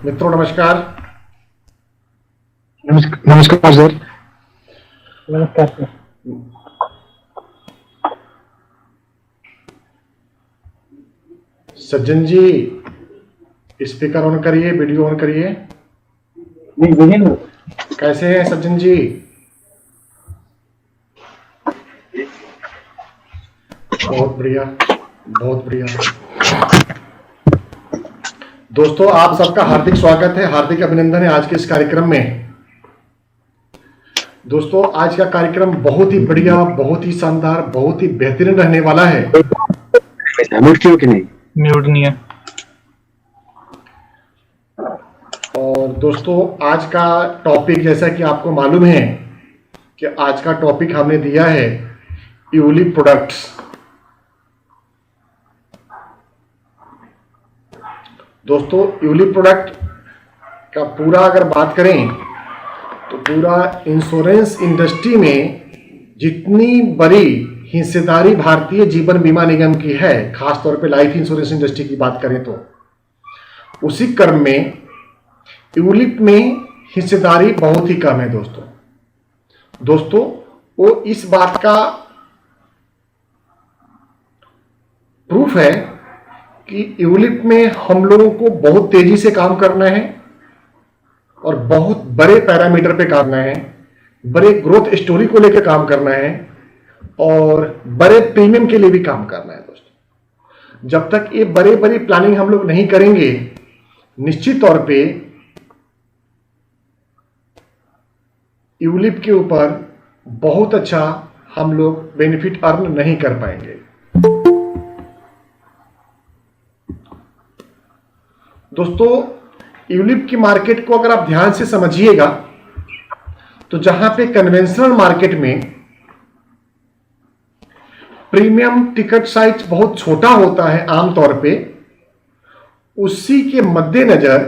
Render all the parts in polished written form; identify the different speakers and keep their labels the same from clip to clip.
Speaker 1: मित्रों नमस्कार।
Speaker 2: नमस्कार सर।
Speaker 3: नमस्कार sir.
Speaker 1: Sajjan ji, speaker on करिए, वीडियो ऑन करिए। कैसे हैं सज्जन जी? बहुत बढ़िया, बहुत बढ़िया। दोस्तों, आप सबका हार्दिक स्वागत है, हार्दिक अभिनंदन है आज के इस कार्यक्रम में। दोस्तों, आज का कार्यक्रम बहुत ही बढ़िया, बहुत ही शानदार, बहुत ही बेहतरीन रहने वाला है।
Speaker 2: म्यूट क्यों कि नहीं?
Speaker 3: म्यूट नहीं है।
Speaker 1: और दोस्तों, आज का टॉपिक, जैसा कि आपको मालूम है कि आज का टॉपिक हमने दिया है यूलिप प्रोडक्ट्स। दोस्तों, यूलिप प्रोडक्ट का पूरा अगर बात करें तो पूरा इंश्योरेंस इंडस्ट्री में जितनी बड़ी हिस्सेदारी भारतीय जीवन बीमा निगम की है, खासतौर पे लाइफ इंश्योरेंस इंडस्ट्री की बात करें तो उसी क्रम में यूलिप में हिस्सेदारी बहुत ही कम है। दोस्तों वो इस बात का प्रूफ है कि यूलिप में हम लोगों को बहुत तेजी से काम करना है और बहुत बड़े पैरामीटर पे काम करना है, बड़े ग्रोथ स्टोरी को लेकर काम करना है और बड़े प्रीमियम के लिए भी काम करना है। दोस्तों, जब तक ये बड़ी प्लानिंग हम लोग नहीं करेंगे, निश्चित तौर पे यूलिप के ऊपर बहुत अच्छा हम लोग बेनिफिट अर्न नहीं कर पाएंगे। दोस्तों, यूलिप की मार्केट को अगर आप ध्यान से समझिएगा तो जहां पे कन्वेंशनल मार्केट में प्रीमियम टिकट साइज बहुत छोटा होता है आमतौर पे, उसी के मद्देनजर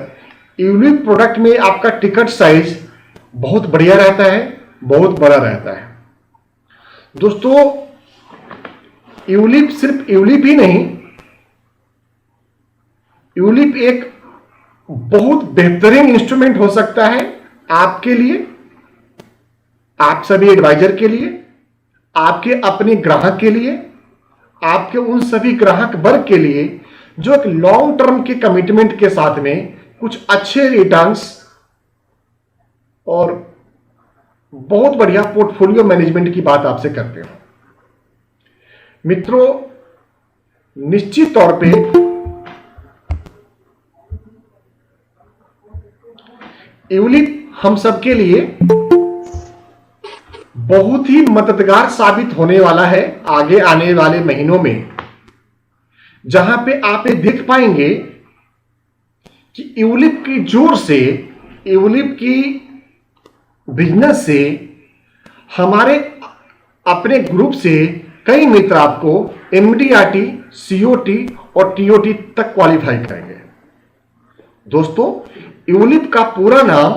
Speaker 1: यूलिप प्रोडक्ट में आपका टिकट साइज बहुत बढ़िया रहता है, बहुत बड़ा रहता है। दोस्तों, यूलिप सिर्फ यूलिप ही नहीं, यूलिप एक बहुत बेहतरीन इंस्ट्रूमेंट हो सकता है आपके लिए, आप सभी एडवाइजर के लिए, आपके अपने ग्राहक के लिए, आपके उन सभी ग्राहक वर्ग के लिए जो एक लॉन्ग टर्म के कमिटमेंट के साथ में कुछ अच्छे रिटर्न्स और बहुत बढ़िया पोर्टफोलियो मैनेजमेंट की बात आपसे करते हो। मित्रों, निश्चित तौर पे यूलिप हम सबके लिए बहुत ही मददगार साबित होने वाला है आगे आने वाले महीनों में, जहां पे आप ये देख पाएंगे कि यूलिप की जोर से, यूलिप की बिजनेस से हमारे अपने ग्रुप से कई मित्र आपको एमडीआरटी, सीओटी और टीओटी तक क्वालिफाई करेंगे। दोस्तों, यूलिप का पूरा नाम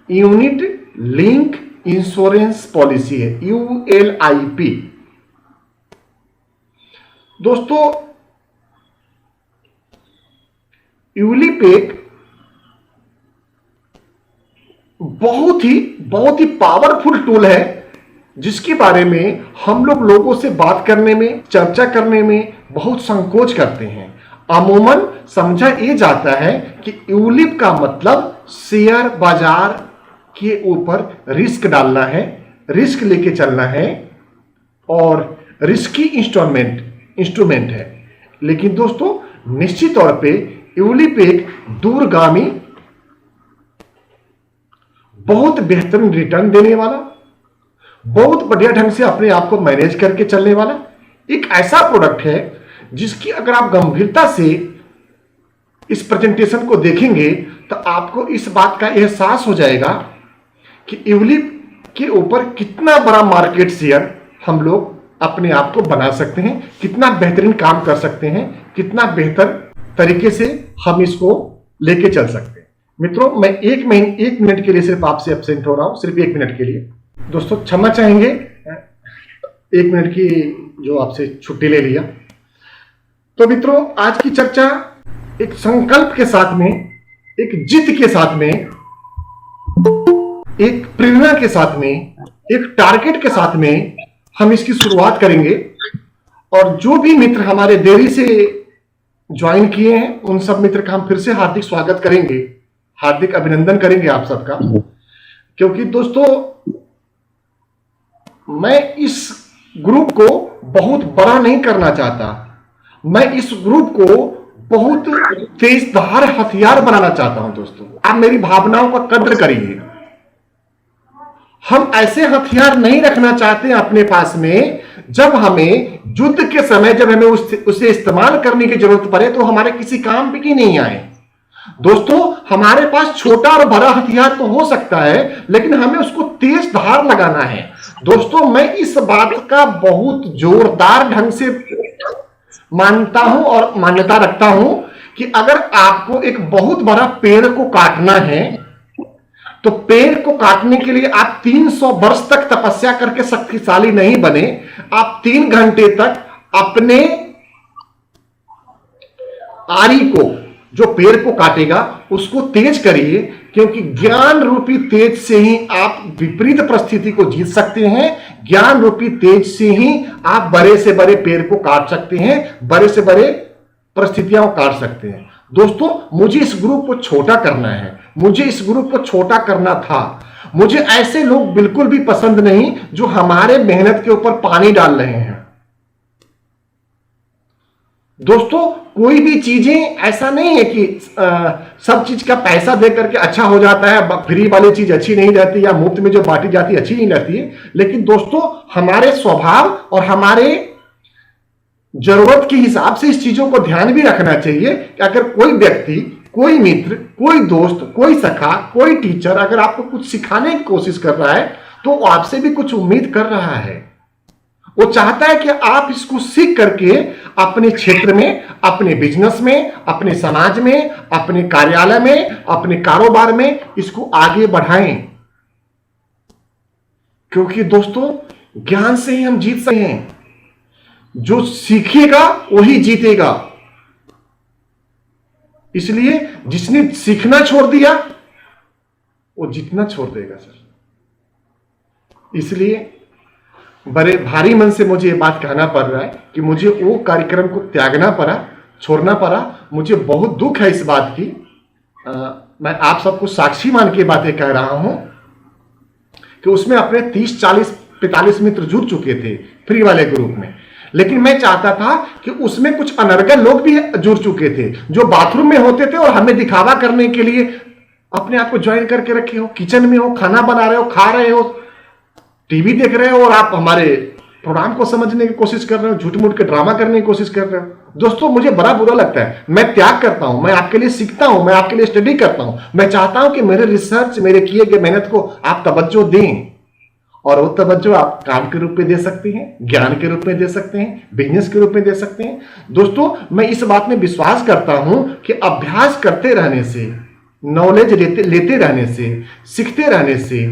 Speaker 1: यूनिट लिंक इंश्योरेंस पॉलिसी है, यूएलआईपी। दोस्तों, यूलिप एक बहुत ही पावरफुल टूल है जिसके बारे में हम लोग लोगों से बात करने में, चर्चा करने में बहुत संकोच करते हैं। अमूमन समझा यह जाता है कि यूलिप का मतलब शेयर बाजार के ऊपर रिस्क डालना है, रिस्क लेके चलना है और रिस्की इंस्ट्रूमेंट है। लेकिन दोस्तों, निश्चित तौर पे यूलिप एक दूरगामी, बहुत बेहतरीन रिटर्न देने वाला, बहुत बढ़िया ढंग से अपने आप को मैनेज करके चलने वाला एक ऐसा प्रोडक्ट है जिसकी अगर आप गंभीरता से इस प्रेजेंटेशन को देखेंगे तो आपको इस बात का एहसास हो जाएगा कि यूलिप के ऊपर कितना बड़ा मार्केट शेयर हम लोग अपने आप को बना सकते हैं, कितना बेहतरीन काम कर सकते हैं, कितना बेहतर तरीके से हम इसको लेके चल सकते हैं। मित्रों, मैं एक मिनट के लिए सिर्फ आपसे एब्सेंट हो रहा हूं, सिर्फ 1 मिनट के लिए। दोस्तों क्षमा चाहेंगे, 1 मिनट की जो आपसे छुट्टी ले लिया। तो मित्रों, आज की चर्चा एक संकल्प के साथ में एक जिद के साथ में, एक प्रेरणा के साथ में, एक टारगेट के साथ में हम इसकी शुरुआत करेंगे। और जो भी मित्र हमारे देरी से ज्वाइन किए हैं उन सब मित्र का हम फिर से हार्दिक स्वागत करेंगे, हार्दिक अभिनंदन करेंगे आप सबका। क्योंकि दोस्तों मैं इस ग्रुप को बहुत बड़ा नहीं करना चाहता, मैं इस ग्रुप को बहुत तेजधार हथियार बनाना चाहता हूं। दोस्तों आप मेरी भावनाओं का कद्र करिए। हम ऐसे हथियार नहीं रखना चाहते अपने पास में जब हमें युद्ध के समय, जब हमें उसे इस्तेमाल करने की जरूरत पड़े तो हमारे किसी काम भी की नहीं आए। दोस्तों हमारे पास छोटा और बड़ा हथियार तो हो सकता है, लेकिन हमें उसको तेज धार लगाना है। दोस्तों मैं इस बात का बहुत जोरदार ढंग से मानता हूं और मान्यता रखता हूं कि अगर आपको एक बहुत बड़ा पेड़ को काटना है तो पेड़ को काटने के लिए आप 300 वर्ष तक तपस्या करके शक्तिशाली नहीं बने। आप 3 घंटे तक अपने आरी को, जो पेड़ को काटेगा, उसको तेज करिए, क्योंकि ज्ञान रूपी तेज से ही आप विपरीत परिस्थिति को जीत सकते हैं। ज्ञान रूपी तेज से ही आप बड़े से बड़े पेड़ को काट सकते हैं, बड़े से बड़े परिस्थितियां काट सकते हैं। दोस्तों मुझे इस ग्रुप को छोटा करना है, मुझे इस ग्रुप को छोटा करना था। मुझे ऐसे लोग बिल्कुल भी पसंद नहीं जो हमारे मेहनत के ऊपर पानी डाल रहे हैं। दोस्तों कोई भी चीजें ऐसा नहीं है कि सब चीज का पैसा दे करके अच्छा हो जाता है, फ्री वाली चीज अच्छी नहीं रहती या मुफ्त में जो बांटी जाती है अच्छी नहीं रहती है। लेकिन दोस्तों हमारे स्वभाव और हमारे जरूरत के हिसाब से इस चीजों को ध्यान भी रखना चाहिए कि अगर कोई व्यक्ति, कोई मित्र, कोई दोस्त, कोई सखा, कोई टीचर अगर आपको कुछ सिखाने की कोशिश कर रहा है तो वो आपसे भी कुछ उम्मीद कर रहा है। वो चाहता है कि आप इसको सीख करके अपने क्षेत्र में, अपने बिजनेस में, अपने समाज में, अपने कार्यालय में, अपने कारोबार में इसको आगे बढ़ाएं। क्योंकि दोस्तों ज्ञान से ही हम जीत सकते हैं। जो सीखेगा वही जीतेगा। इसलिए जिसने सीखना छोड़ दिया वो जीतना छोड़ देगा सर। इसलिए बड़े भारी मन से मुझे ये बात कहना पड़ रहा है कि मुझे वो कार्यक्रम को त्यागना पड़ा, छोड़ना पड़ा। मुझे बहुत दुख है इस बात की। मैं आप सबको साक्षी मान के बातें कह रहा हूं कि उसमें अपने 30, 40, 45 मित्र जुड़ चुके थे फ्री वाले ग्रुप में। लेकिन मैं चाहता था कि उसमें कुछ अनर्गल लोग भी जुड़ चुके थे जो बाथरूम में होते थे और हमें दिखावा करने के लिए अपने आप को ज्वाइन करके रखे हो। किचन में हो, खाना बना रहे हो, खा रहे हो, टीवी देख रहे हो और आप हमारे प्रोग्राम को समझने की कोशिश कर रहे हो, झूठ मूठ के ड्रामा करने की कोशिश कर रहे हो। दोस्तों मुझे बड़ा बुरा लगता है। मैं त्याग करता हूं, मैं आपके लिए सीखता हूं, मैं आपके लिए स्टडी करता हूं। मैं चाहता हूं कि मेरे रिसर्च, मेरे किए गए मेहनत को आप तवज्जो दें, और वो तवज्जो आप काम के रूप में दे सकते हैं, ज्ञान के रूप में दे सकते हैं, बिजनेस के रूप में दे सकते हैं। दोस्तों मैं इस बात में विश्वास करता हूं कि अभ्यास करते रहने से, नॉलेज लेते रहने से, सीखते रहने से,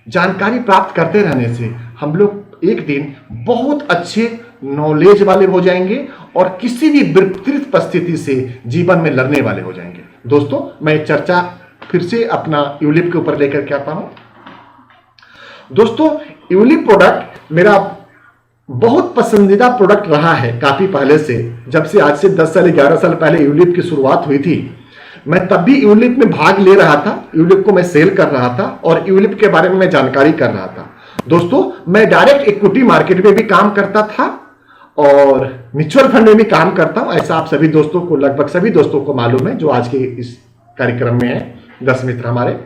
Speaker 1: जानकारी प्राप्त करते रहने से हम लोग एक दिन बहुत अच्छे नॉलेज वाले हो जाएंगे और किसी भी विपरीत परिस्थिति से जीवन में लड़ने वाले हो जाएंगे। दोस्तों मैं चर्चा फिर से अपना यूलिप के ऊपर लेकर के आता हूं। दोस्तों यूलिप प्रोडक्ट मेरा बहुत पसंदीदा प्रोडक्ट रहा है काफी पहले से। जब से आज से 10 साल 11 साल पहले यूलिप की शुरुआत हुई थी, मैं तब भी यूलिप में भाग ले रहा था, यूलिप को मैं सेल कर रहा था और यूलिप के बारे में मैं जानकारी कर रहा था। दोस्तों मैं डायरेक्ट इक्विटी मार्केट में भी काम करता था और म्यूचुअल फंड में भी काम करता हूं। ऐसा आप सभी दोस्तों को, लगभग सभी दोस्तों को मालूम है जो आज के इस कार्यक्रम में है, 10 मित्र हमारे।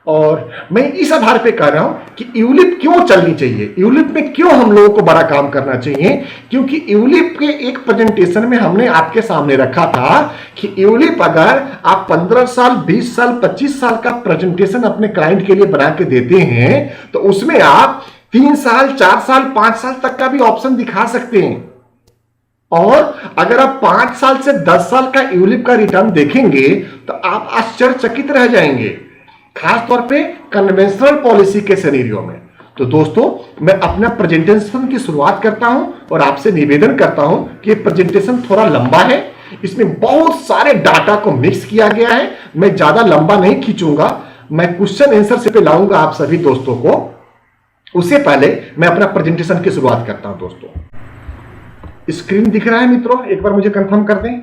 Speaker 1: और मैं इस आधार पे कह रहा हूं कि यूलिप क्यों चलनी चाहिए, यूलिप में क्यों हम लोगों को बड़ा काम करना चाहिए। क्योंकि यूलिप के एक प्रेजेंटेशन में हमने आपके सामने रखा था कि यूलिप अगर आप 15 साल, 20 साल, 25 साल का प्रेजेंटेशन अपने क्लाइंट के लिए बना के देते हैं तो उसमें आप 3 साल, 4 साल, 5 साल तक का भी ऑप्शन दिखा सकते हैं। और अगर आप 5 साल से 10 साल का यूलिप का रिटर्न देखेंगे तो आप आश्चर्यचकित रह जाएंगे, खास तौर पे कन्वेंशनल पॉलिसी के सिनेरियो में। तो दोस्तों मैं अपना प्रेजेंटेशन की शुरुआत करता हूं और आपसे निवेदन करता हूं कि प्रेजेंटेशन थोड़ा लंबा है, इसमें बहुत सारे डाटा को मिक्स किया गया है। मैं ज्यादा लंबा नहीं खींचूंगा, मैं क्वेश्चन आंसर से पे लाऊंगा आप सभी दोस्तों को। उससे पहले मैं अपना प्रेजेंटेशन की शुरुआत करता हूं दोस्तों। स्क्रीन दिख रहा है मित्रों? एक बार मुझे कंफर्म कर दें।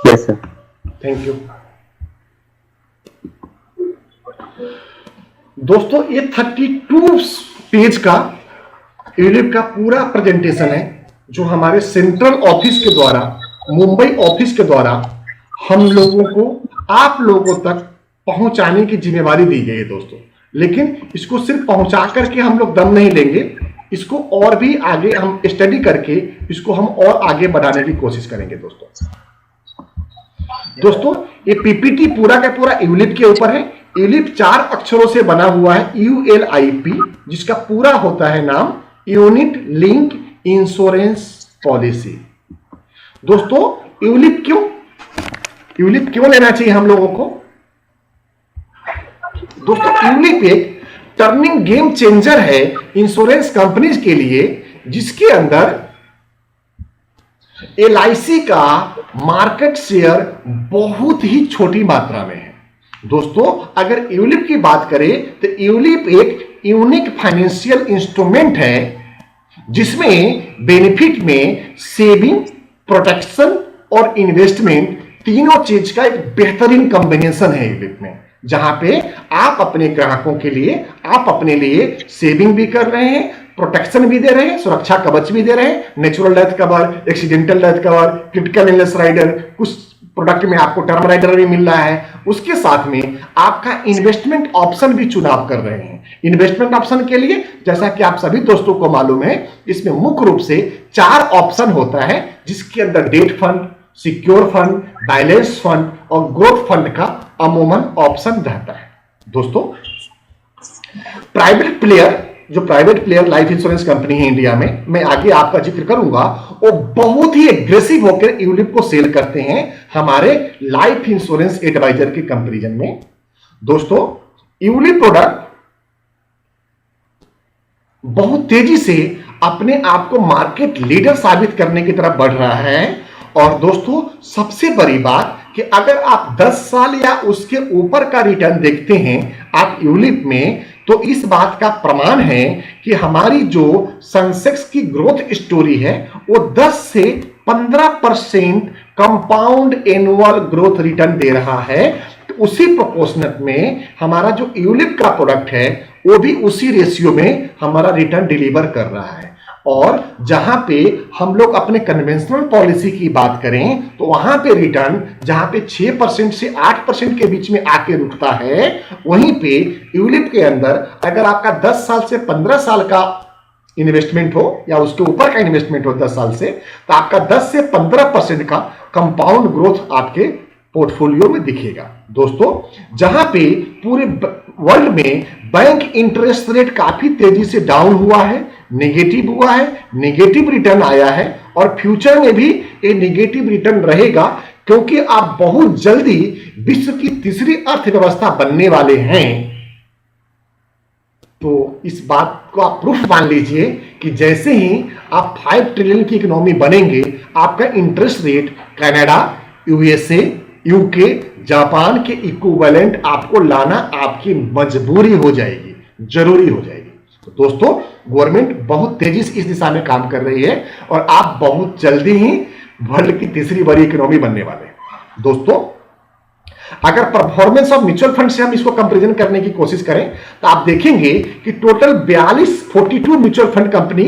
Speaker 2: Yes sir.
Speaker 1: थैंक यू दोस्तों। ये 32 पेज का यूलिप का पूरा प्रेजेंटेशन है जो हमारे सेंट्रल ऑफिस के द्वारा, मुंबई ऑफिस के द्वारा हम लोगों को आप लोगों तक पहुंचाने की जिम्मेवारी दी गई है दोस्तों। लेकिन इसको सिर्फ पहुंचा करके हम लोग दम नहीं लेंगे, इसको और भी आगे हम स्टडी करके इसको हम और आगे बढ़ाने की कोशिश करेंगे दोस्तों। दोस्तों ये पीपीटी पूरा का पूरा यूलिप के ऊपर है। यूलिप 4 अक्षरों से बना हुआ है, ULIP, जिसका पूरा होता है नाम यूनिट लिंक इंश्योरेंस पॉलिसी। दोस्तों यूलिप क्यों लेना चाहिए हम लोगों को? दोस्तों यूलिप एक टर्निंग गेम चेंजर है इंश्योरेंस कंपनीज के लिए, जिसके अंदर LIC का मार्केट शेयर बहुत ही छोटी मात्रा में है। दोस्तों अगर यूलिप की बात करें तो यूलिप एक यूनिक फाइनेंशियल इंस्ट्रूमेंट है जिसमें बेनिफिट में सेविंग, प्रोटेक्शन और इन्वेस्टमेंट तीनों चीज का एक बेहतरीन कॉम्बिनेशन है यूलिप में, जहां पे आप अपने ग्राहकों के लिए आप अपने लिए सेविंग भी कर रहे हैं, प्रोटेक्शन भी दे रहे हैं, सुरक्षा कवच भी दे रहे हैं, natural death cover, accidental death cover, critical illness rider, कुछ प्रोडक्ट में आपको टर्म राइडर भी मिल रहा है। उसके साथ में आपका इन्वेस्टमेंट ऑप्शन भी चुनाव कर रहे हैं। इन्वेस्टमेंट ऑप्शन के लिए जैसा कि आप सभी दोस्तों को मालूम है, इसमें मुख्य रूप से 4 ऑप्शन होता है, जिसके अंदर debt fund, secure fund, balance fund और ग्रोथ फंड का अमूमन ऑप्शन रहता है। दोस्तों private player life insurance company है इंडिया में, मैं आगे आपका जिक्र करूंगा, वो बहुत ही एग्रेसिव होकर यूलिप को सेल करते हैं हमारे लाइफ इंश्योरेंस एडवाइजर के कंपैरिजन में। दोस्तों यूलिप प्रोडक्ट बहुत तेजी से अपने आप को मार्केट लीडर साबित करने की तरफ बढ़ रहा है। और दोस्तों सबसे बड़ी बात कि अगर आप 10 साल या उसके ऊपर का रिटर्न देखते हैं आप यूलिप में, तो इस बात का प्रमाण है कि हमारी जो सेंसेक्स की ग्रोथ स्टोरी है वो 10 से 15% कंपाउंड एनुअल ग्रोथ रिटर्न दे रहा है। तो उसी प्रोपोर्शनट में हमारा जो यूलिप का प्रोडक्ट है वो भी उसी रेशियो में हमारा रिटर्न डिलीवर कर रहा है। और जहां पे हम लोग अपने कन्वेंशनल पॉलिसी की बात करें तो वहां पे रिटर्न जहां पे 6% से 8% के बीच में आके रुकता है, वहीं पे यूलिप के अंदर अगर आपका 10 साल से 15 साल का इन्वेस्टमेंट हो या उसके ऊपर का इन्वेस्टमेंट हो 10 साल से, तो आपका 10 से 15% का कंपाउंड ग्रोथ आपके पोर्टफोलियो में दिखेगा। दोस्तों जहां पे पूरे वर्ल्ड में बैंक इंटरेस्ट रेट काफी तेजी से डाउन हुआ है, नेगेटिव हुआ है, नेगेटिव रिटर्न आया है और फ्यूचर में भी ये नेगेटिव रिटर्न रहेगा, क्योंकि आप बहुत जल्दी विश्व की तीसरी अर्थव्यवस्था बनने वाले हैं। तो इस बात को आप प्रूफ मान लीजिए कि जैसे ही आप 5 ट्रिलियन की इकोनॉमी बनेंगे, आपका interest rate Canada, USA, UK, Japan के इक्विवेलेंट आपको लाना आपकी मजबूरी हो जाएगी, जरूरी हो जाएगी। तो दोस्तों गवर्नमेंट बहुत तेजी से इस दिशा में काम कर रही है और आप बहुत जल्दी ही वर्ल्ड की तीसरी बड़ी इकोनॉमी बनने वाले हैं। दोस्तों अगर परफॉर्मेंस ऑफ म्यूचुअल फंड से हम इसको कंपैरिजन करने की कोशिश करें तो आप देखेंगे कि total 42 mutual fund company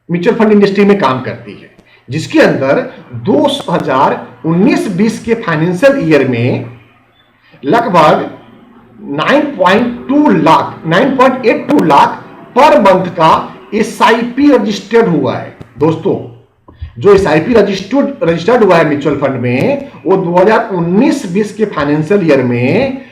Speaker 1: mutual fund industry में काम करती है, जिसके अंदर 2019-20 के फाइनेंशियल ईयर में लगभग 9.82 लाख पर मंथ का SIP रजिस्टर्ड हुआ है। दोस्तों जो SIP रजिस्टर्ड हुआ है म्यूचुअल फंड में, वो 2019-20 के फाइनेंशियल ईयर में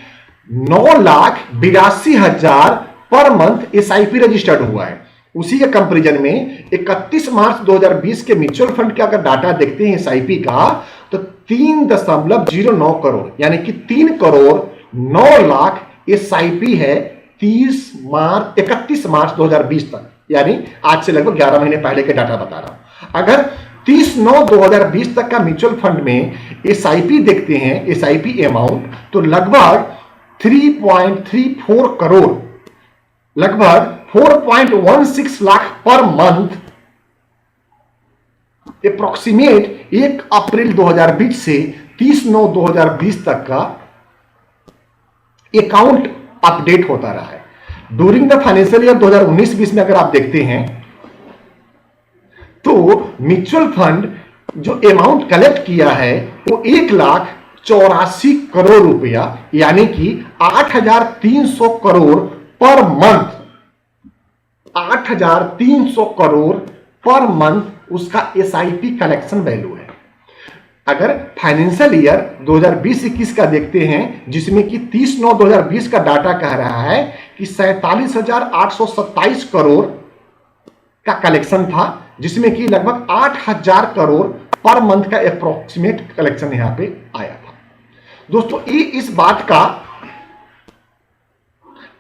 Speaker 1: 9,82,000 पर मंथ SIP रजिस्टर्ड हुआ है। उसी के कंपैरिजन में 31 मार्च 2020 के म्यूचुअल फंड का अगर डाटा देखते हैं SIP का, तो 3.09 करोड़ यानी कि 3,09,00,000 SIP है 31 मार्च 2020 तक, यानी आज से लगभग 11 महीने पहले के डाटा बता रहा हूं। अगर 30/9/2020 तक का म्यूचुअल फंड में एसआईपी देखते हैं, एसआईपी अमाउंट, तो लगभग 3.34 करोड़, लगभग 4.16 लाख पर मंथ अप्रोक्सीमेट 1 अप्रैल 2020 से 30/9/2020 तक का अकाउंट अपडेट होता रहा है। ड्यूरिंग द फाइनेंशियल ईयर 2019-20 में अगर आप देखते हैं तो म्यूचुअल फंड जो अमाउंट कलेक्ट किया है वो 1,84 करोड़ रुपया, यानी कि 8,300 crore per month, 8,300 crore per month उसका एसआईपी कलेक्शन वैल्यू है। अगर फाइनेंशियल ईयर 2020-21 का देखते हैं, जिसमें कि 30/9/2020 का डाटा कह रहा है कि 47,827 करोड़ का कलेक्शन था, जिसमें कि लगभग 8,000 करोड़ पर मंथ का अप्रोक्सीमेट कलेक्शन यहां पे आया था। दोस्तों, ये इस बात का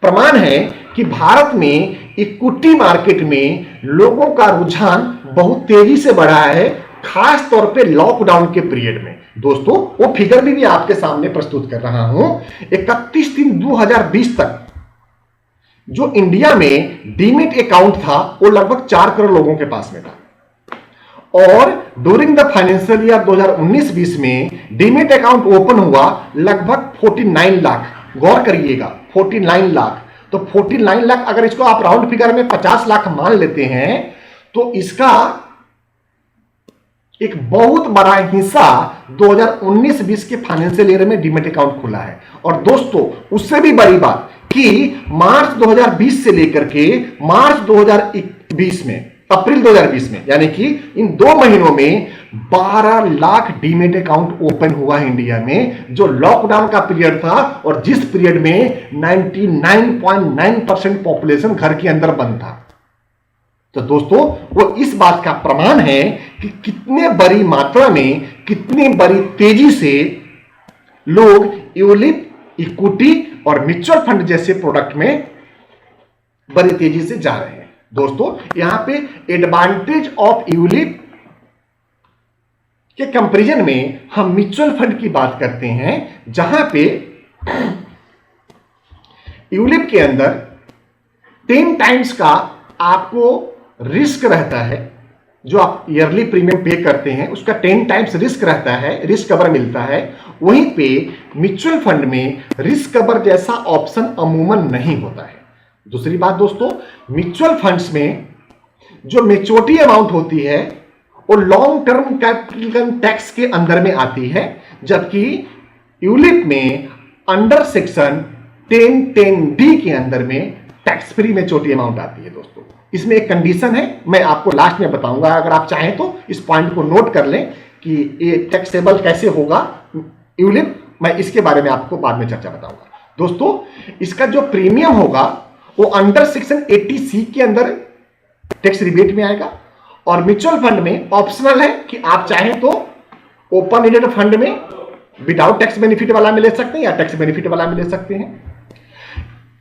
Speaker 1: प्रमाण है कि भारत में इक्विटी मार्केट में लोगों का रुझान बहुत तेजी से बढ़ा है, खास तौर पे लॉकडाउन के पीरियड में। दोस्तों, वो फिगर भी आपके सामने प्रस्तुत कर रहा हूं। 31/3/2020 तक जो इंडिया में डीमेट अकाउंट था वो लगभग 4 करोड़ लोगों के पास में था, और ड्यूरिंग द फाइनेंशियल ईयर 2019-20 में डीमेट अकाउंट ओपन हुआ लगभग 49 लाख। गौर करिएगा, 49 लाख। तो 49 लाख अगर इसको आप राउंड फिगर में 50 लाख मान लेते हैं तो इसका एक बहुत बड़ा हिस्सा 2019-20 के फाइनेंशियल ईयर में डीमेट अकाउंट खुला है। और दोस्तों, उससे भी बड़ी बात कि मार्च 2020 से लेकर के मार्च 2020 में, अप्रैल 2020 में, यानी कि इन 2 महीनों में 12 लाख डीमेट अकाउंट ओपन हुआ है इंडिया में, जो लॉकडाउन का पीरियड था और जिस पीरियड में 99.9% पॉपुलेशन घर के अंदर बंद था। तो दोस्तों, वो इस बात का प्रमाण है कि कितने बड़ी मात्रा में, कितनी बड़ी तेजी से लोग यूलिप, इक्विटी और म्यूचुअल फंड जैसे प्रोडक्ट में बड़ी तेजी से जा रहे हैं। दोस्तों, यहां पे एडवांटेज ऑफ यूलिप के कंपैरिजन में हम म्यूचुअल फंड की बात करते हैं, जहां पे यूलिप के अंदर 10 टाइम्स का आपको रिस्क रहता है। जो आप ईयरली प्रीमियम पे करते हैं उसका 10 टाइम्स रिस्क रहता है, रिस्क कवर मिलता है। वहीं पे म्यूचुअल फंड में रिस्क कवर जैसा ऑप्शन अमूमन नहीं होता है। दूसरी बात दोस्तों, म्यूचुअल फंड्स में जो मैच्योरिटी अमाउंट होती है वो लॉन्ग टर्म कैपिटल टैक्स के अंदर में आती है, जबकि यूलिप में अंडर सेक्शन 10(10)(d) के अंदर में टैक्स फ्री मैच्योरिटी अमाउंट आती है। दोस्तों, इसमें एक कंडीशन है, मैं आपको लास्ट में बताऊंगा, अगर आप चाहें तो इस पॉइंट को नोट कर लें कि ये टैक्सेबल कैसे होगा यूलिप, मैं इसके बारे में आपको बाद में चर्चा बताऊंगा। दोस्तों, इसका जो प्रीमियम होगा वो अंडर सेक्शन 80C के अंदर टैक्स रिबेट में आएगा, और म्यूचुअल फंड में ऑप्शनल है कि आप चाहें तो ओपन एंडेड फंड में विदाउट टैक्स बेनिफिट वाला में ले सकते हैं या टैक्स बेनिफिट वाला में ले सकते हैं।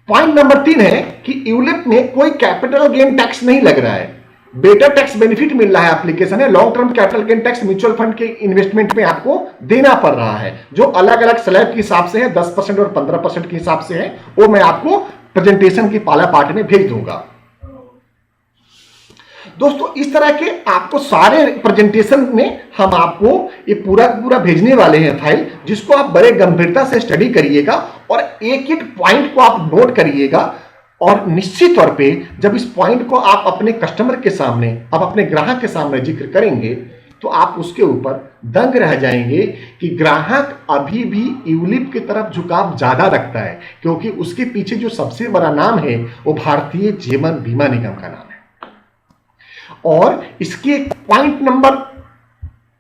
Speaker 1: पॉइंट नंबर 3 है कि यूलिप में कोई कैपिटल गेन टैक्स नहीं लग रहा है, बेटर टैक्स बेनिफिट मिल रहा है। एप्लीकेशन है, long term capital gain tax mutual fund के इन्वेस्टमेंट में आपको देना पड़ रहा है, जो अलग अलग स्लैब के हिसाब से है, 10% और 15% के हिसाब से है। वो मैं आपको प्रेजेंटेशन की पहला पार्ट में भेज दूंगा। दोस्तों, इस तरह के आपको सारे प्रेजेंटेशन में हम आपको ये पूरा भेजने वाले हैं फाइल, जिसको आप बड़े गंभीरता से स्टडी करिएगा और एक एक पॉइंट को आप नोट करिएगा। और निश्चित तौर पे जब इस पॉइंट को आप अपने कस्टमर के सामने, आप अपने ग्राहक के सामने जिक्र करेंगे तो आप उसके ऊपर दंग रह जाएंगे कि ग्राहक अभी भी यूलिप की तरफ झुकाव ज्यादा रखता है, क्योंकि उसके पीछे जो सबसे बड़ा नाम है वो भारतीय जीवन बीमा निगम का नाम है। और इसके पॉइंट नंबर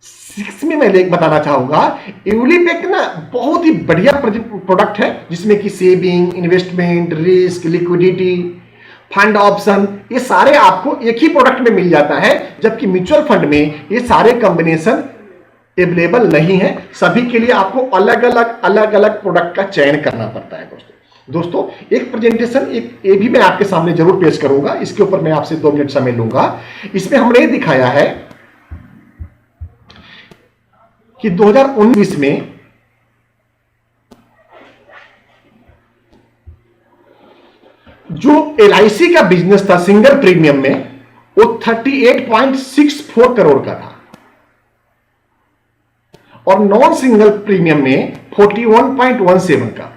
Speaker 1: 6 में मैं बताना चाहूंगा, यूलिप एक ना बहुत ही बढ़िया प्रोडक्ट है, जिसमें कि saving, investment, risk, liquidity, fund option, ये सारे आपको एक ही प्रोडक्ट में मिल जाता है। जबकि म्यूचुअल फंड में ये सारे कॉम्बिनेशन अवेलेबल नहीं है, सभी के लिए आपको अलग अलग प्रोडक्ट का चयन करना पड़ता है। दोस्तों, एक प्रेजेंटेशन ये भी मैं आपके सामने जरूर पेश करूंगा, इसके ऊपर मैं आपसे 2 मिनट समय लूंगा। इसमें हमने दिखाया है कि 2019 में जो LIC का बिजनेस था सिंगल प्रीमियम में, वो 38.64 करोड़ का था और नॉन सिंगल प्रीमियम में 41.17 का।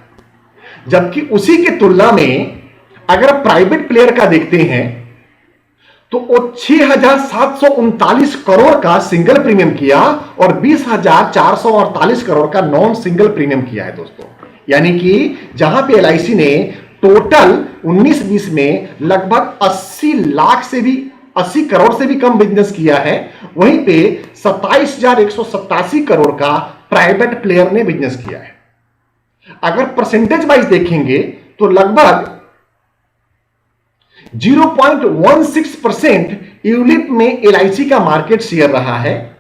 Speaker 1: जबकि उसी के तुलना में अगर प्राइवेट प्लेयर का देखते हैं तो वो 6,739 करोड़ का सिंगल प्रीमियम किया और 20,448 करोड़ का नॉन सिंगल प्रीमियम किया है दोस्तों। यानी कि जहां पे LIC ने टोटल 19-20 में लगभग 80 करोड़ से भी कम बिजनेस किया है, वहीं पे 27,187 करोड़ का प्राइवेट प्लेयर ने बिजनेस किया है। अगर परसेंटेज वाइज देखेंगे तो लगभग 0.16% यूलिप में LIC का मार्केट शेयर रहा है।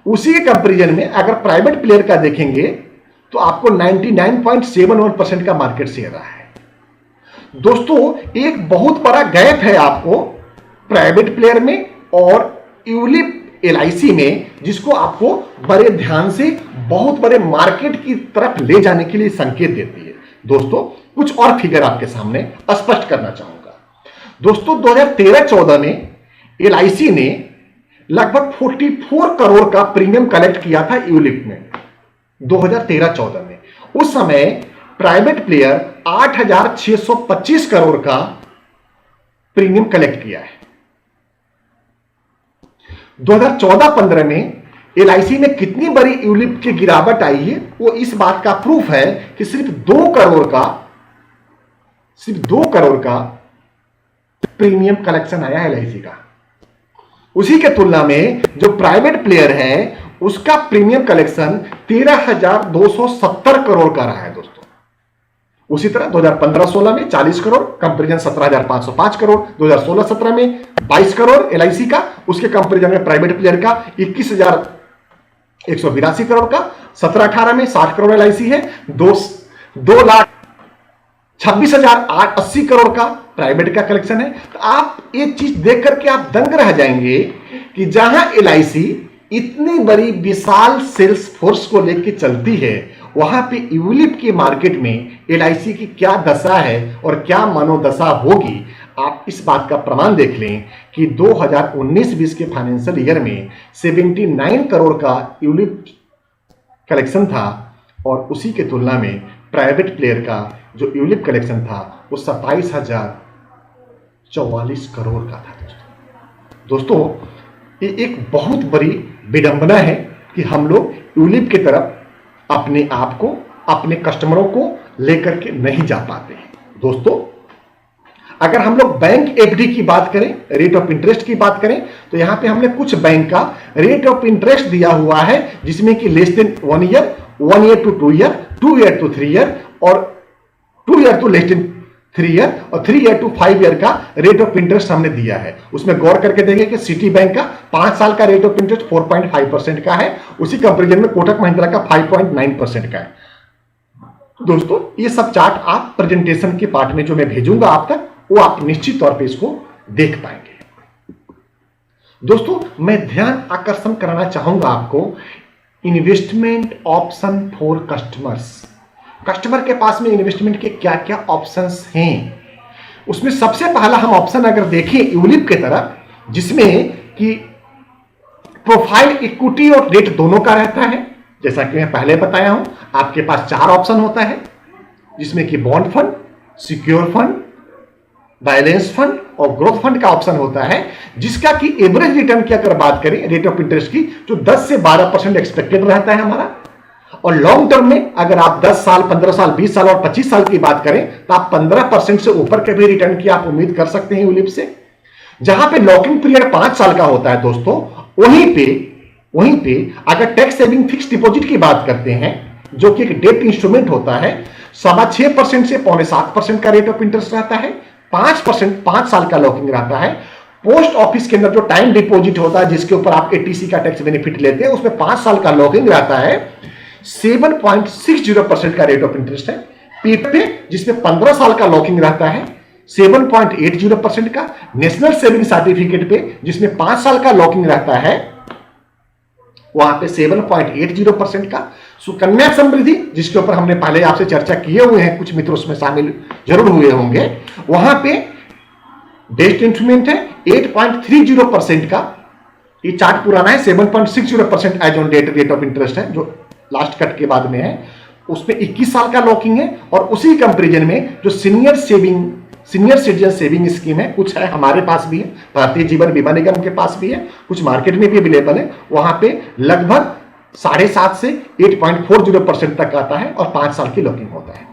Speaker 1: उसी के कंपैरिजन में अगर प्राइवेट प्लेयर का देखेंगे तो आपको 99.71% का मार्केट शेयर रहा है। दोस्तों एक बहुत बड़ा गैप है आपको प्राइवेट प्लेयर में और यूलिप LIC में, जिसको आपको बड़े ध्यान से बहुत बड़े मार्केट की तरफ ले जाने के लिए संकेत देती है। दोस्तों कुछ और फिगर आपके सामने स्पष्ट करना चाहूंगा। दोस्तों 2013-14 में LIC ने लगभग 44 करोड़ का प्रीमियम कलेक्ट किया था यूलिप में 2013-14 में। उस समय प्राइवेट प्लेयर 8,625 करोड़ का प्रीमियम कलेक्ट किया है। 2014-15 में LIC में कितनी बड़ी यूलिप की गिरावट आई है, वो इस बात का प्रूफ है कि सिर्फ 2 करोड़ का प्रीमियम कलेक्शन आया है LIC का। उसी के तुलना में जो प्राइवेट प्लेयर है उसका प्रीमियम कलेक्शन 13,270 करोड़ का रहा है दोस्तों। उसी तरह 2015-16 में 40 करोड़, कंपैरिजन 17,505 करोड़, 2016-17 में 22 करोड़ LIC का, उसके कंपैरिजन में प्राइवेट प्लेयर का 21,182 करोड़ का, 17-18 में 60 करोड़ LIC है, 2,26,080 करोड़ का प्राइवेट का कलेक्शन है। तो आप एक चीज देख करके आप दंग रह जाएंगे कि जहां LIC इतनी बड़ी विशाल सेल्स फोर्स को लेकर चलती है, वहां पे यूलिप के मार्केट में LIC की क्या दशा है और क्या मनोदशा होगी। आप इस बात का प्रमाण देख लें कि 2019-20 के फाइनेंशियल ईयर में 79 करोड़ का यूलिप कलेक्शन था और उसी के तुलना में प्राइवेट प्लेयर का जो यूलिप कलेक्शन था वो 27,044 करोड़ का था दोस्तों। ये एक बहुत बड़ी विडंबना है कि हम लोग यूलिप की तरफ अपने आप को, अपने कस्टमरों को लेकर के नहीं जा पाते हैं। दोस्तों अगर हम लोग बैंक FD की बात करें, रेट ऑफ इंटरेस्ट की बात करें, तो यहां पे हमने कुछ बैंक का रेट ऑफ इंटरेस्ट दिया हुआ है जिसमें कि less than 1 year, 1 year to 2 year, 2 year to 3 year और 2 year to less than 3 year और 3 ईयर टू 5 ईयर का रेट ऑफ इंटरेस्ट हमने दिया है। उसमें गौर करके देखेंगे कि सिटी बैंक का 5 साल का रेट ऑफ इंटरेस्ट 4.5% का है, उसी कंपैरिजन में कोटक महिंद्रा का 5.9% का है। दोस्तों ये सब चार्ट आप प्रेजेंटेशन के पार्ट में जो मैं भेजूंगा आप तक, वो आप निश्चित तौर पे इसको देख पाएंगे। दोस्तों मैं ध्यान आकर्षण कराना चाहूंगा आपको investment option for customers. Customer के पास में इन्वेस्टमेंट के क्या क्या ऑप्शंस हैं, उसमें सबसे पहला हम ऑप्शन अगर देखें यूलिप के तरफ, जिसमें कि प्रोफाइल इक्विटी और डेट दोनों का रहता है। जैसा कि मैं पहले बताया हूं, आपके पास 4 ऑप्शन होता है, जिसमें कि bond fund, secure fund, balance fund और ग्रोथ फंड का ऑप्शन होता है, जिसका कि एवरेज रिटर्न की अगर बात करें रेट ऑफ इंटरेस्ट की, जो 10 से 12% एक्सपेक्टेड रहता है हमारा। और लॉन्ग टर्म में अगर आप 10 साल, 15 साल, 20 साल और 25 साल की बात करें तो आप 15% से ऊपर के भी रिटर्न की आप उम्मीद कर सकते हैं यूलिप से। जहां पे लॉकिंग पीरियड 5 साल का होता है दोस्तों, वहीं पे अगर टैक्स सेविंग फिक्स डिपॉजिट की बात करते हैं, जो कि एक डेट इंस्ट्रूमेंट होता है, 6.25% से 6.25% का रेट ऑफ इंटरेस्ट रहता है, 5% 5 साल का लॉकिंग रहता है। पोस्ट ऑफिस के अंदर जो टाइम डिपॉजिट होता है, जिसके ऊपर आप ATC का टैक्स बेनिफिट लेते हैं, उसमें 5 साल का लॉकिंग रहता है, 7.60% का रेट ऑफ इंटरेस्ट है। पीपे जिसमें 15 साल का लॉकिंग रहता है, 7.80% का। नेशनल सेविंग सर्टिफिकेट पे जिसमें 5 साल का लॉकिंग रहता है, वहां पे 7.80% का। सुकन्या समृद्धि, जिसके ऊपर हमने पहले आपसे चर्चा किए हुए हैं, कुछ मित्र उसमें शामिल जरूर हुए होंगे, वहां पे बेस्ट इंस्ट्रूमेंट है 8.30% का। ये चार्ट पुराना है, 7.60% as on date rate of interest है, जो लास्ट कट के बाद में है। उसमें 21 साल का लॉकिंग है। और उसी कंपेरिजन में जो सीनियर सिटीजन सेविंग स्कीम है, कुछ है हमारे पास भी है, भारतीय जीवन बीमा निगम के पास भी है, कुछ मार्केट में भी अवेलेबल है, वहां पे लगभग 7.5 से 8.40% तक आता है और 5 साल की लॉकिंग होता है।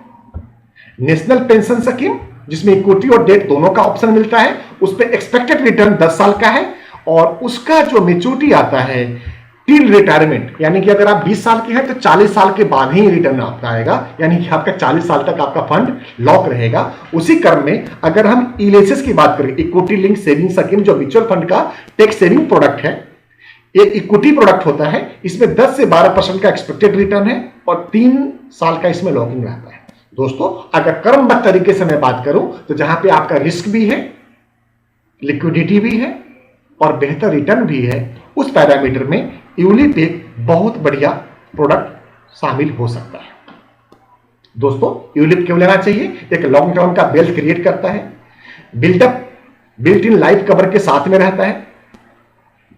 Speaker 1: नेशनल पेंशन स्कीम, जिसमें इक्विटी और डेट दोनों का ऑप्शन मिलता है, उस पर एक्सपेक्टेड रिटर्न 10 साल का है और उसका जो मेच्योरिटी आता है टिल रिटायरमेंट, यानी कि अगर आप 20 साल के हैं तो 40 साल के बाद ही रिटर्न आपका आएगा, यानी कि आपका 40 साल तक आपका फंड लॉक रहेगा। उसी क्रम में अगर हम इलेसिस की बात करें, इक्विटी लिंक सेविंग स्कीम, जो म्यूचुअल फंड का टैक्स सेविंग प्रोडक्ट है, ये इक्विटी प्रोडक्ट होता है, इसमें 10 से 12% का एक्सपेक्टेड रिटर्न है और 3 साल का इसमें लॉकिंग रहता है। दोस्तों, अगर क्रमबद्ध तरीके से मैं बात करूं तो जहां पे आपका रिस्क भी है, लिक्विडिटी भी है और बेहतर रिटर्न भी है, उस पैरामीटर में यूलिप एक बहुत बढ़िया प्रोडक्ट शामिल हो सकता है। दोस्तों, यूलिप क्यों लेना चाहिए? एक लॉन्ग टर्म का वेल्थ क्रिएट करता है, buildup built in life cover के साथ में रहता है।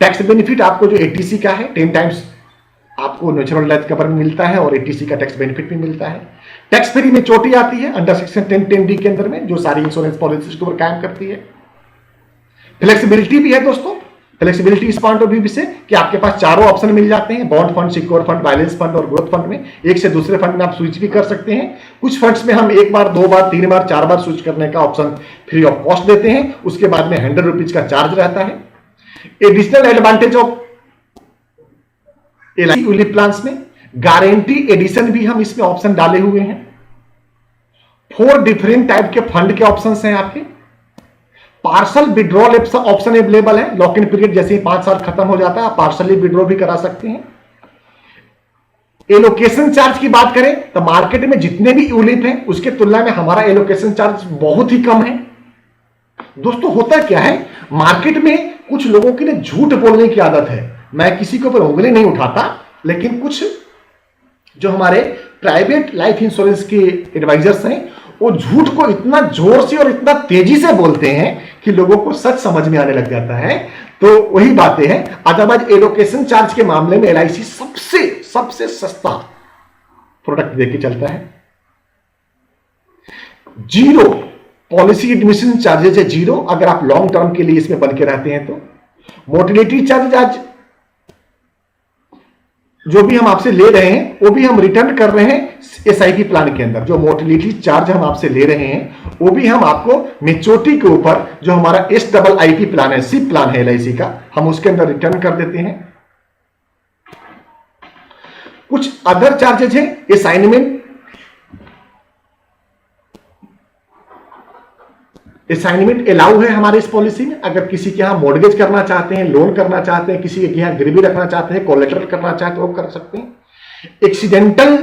Speaker 1: टैक्स बेनिफिट आपको जो एटीसी का है 10 टाइम्स आपको नेचुरल लाइफ कवर में मिलता है और एटीसी का टैक्स बेनिफिट भी मिलता है। टैक्स फ्री में चोटी आती है अंडर सेक्शन 10(10)(d) के अंदर में, जो सारी इंश्योरेंस पॉलिसीज के ऊपर कायम करती है। फ्लेक्सिबिलिटी भी है दोस्तों। फ्लेक्सिबिलिटी इस पॉइंट ऑफ व्यू से कि आपके पास चारों ऑप्शन मिल जाते हैं, bond fund, secure fund, balance fund और ग्रोथ फंड में। एक से दूसरे फंड में आप स्विच भी कर सकते हैं। कुछ फंड्स में हम 1 बार, 2 बार, 3 बार, 4 बार स्विच करने का ऑप्शन फ्री ऑफ कॉस्ट देते हैं। उसके बाद में 100 रुपीज का चार्ज रहता है। Additional advantage of LIC ULIP plans में गारंटी एडिशन भी हम इसमें ऑप्शन डाले हुए हैं। 4 डिफरेंट टाइप के फंड के ऑप्शंस हैं आपके। पार्सल विड्रॉल ऑप्शन अवेलेबल है। लॉक इन पीरियड जैसे ही 5 साल खत्म हो जाता है, आप पार्सली विड्रॉ भी करा सकते हैं। एलोकेशन चार्ज की बात करें तो मार्केट में जितने भी यूलिप हैं उसके तुलना में हमारा एलोकेशन चार्ज बहुत ही कम है। दोस्तों, होता क्या है, मार्केट में कुछ लोगों की ना झूठ बोलने की आदत है। मैं किसी के ऊपर उंगली नहीं उठाता, लेकिन कुछ जो हमारे प्राइवेट लाइफ इंश्योरेंस के एडवाइजर्स हैं, वो झूठ को इतना जोर से और इतना तेजी से बोलते हैं कि लोगों को सच समझ में आने लग जाता है। तो वही बातें हैं। अदरवाइज एलोकेशन चार्ज के मामले में LIC सबसे सस्ता प्रोडक्ट देके चलता है। जीरो पॉलिसी एडमिशन चार्जेस है, जीरो अगर आप लॉन्ग टर्म के लिए इसमें बन के रहते हैं तो। मोर्टेलिटी चार्ज आज जो भी हम आपसे ले रहे हैं वो भी हम रिटर्न कर रहे हैं SIP प्लान के अंदर। जो मोर्टेलिटी चार्ज हम आपसे ले रहे हैं वो भी हम आपको मेच्योरिटी के ऊपर, जो हमारा SIIP प्लान है, SIP प्लान है LIC का, हम उसके अंदर रिटर्न कर देते हैं। कुछ अदर चार्जेज है। असाइनमेंट अलाउ है हमारे इस पॉलिसी में। अगर किसी के यहां मॉर्गेज करना चाहते हैं, लोन करना चाहते हैं, किसी के यहां गिरवी रखना चाहते हैं, कोलेटरल करना चाहते हैं, वो कर सकते हैं। Accidental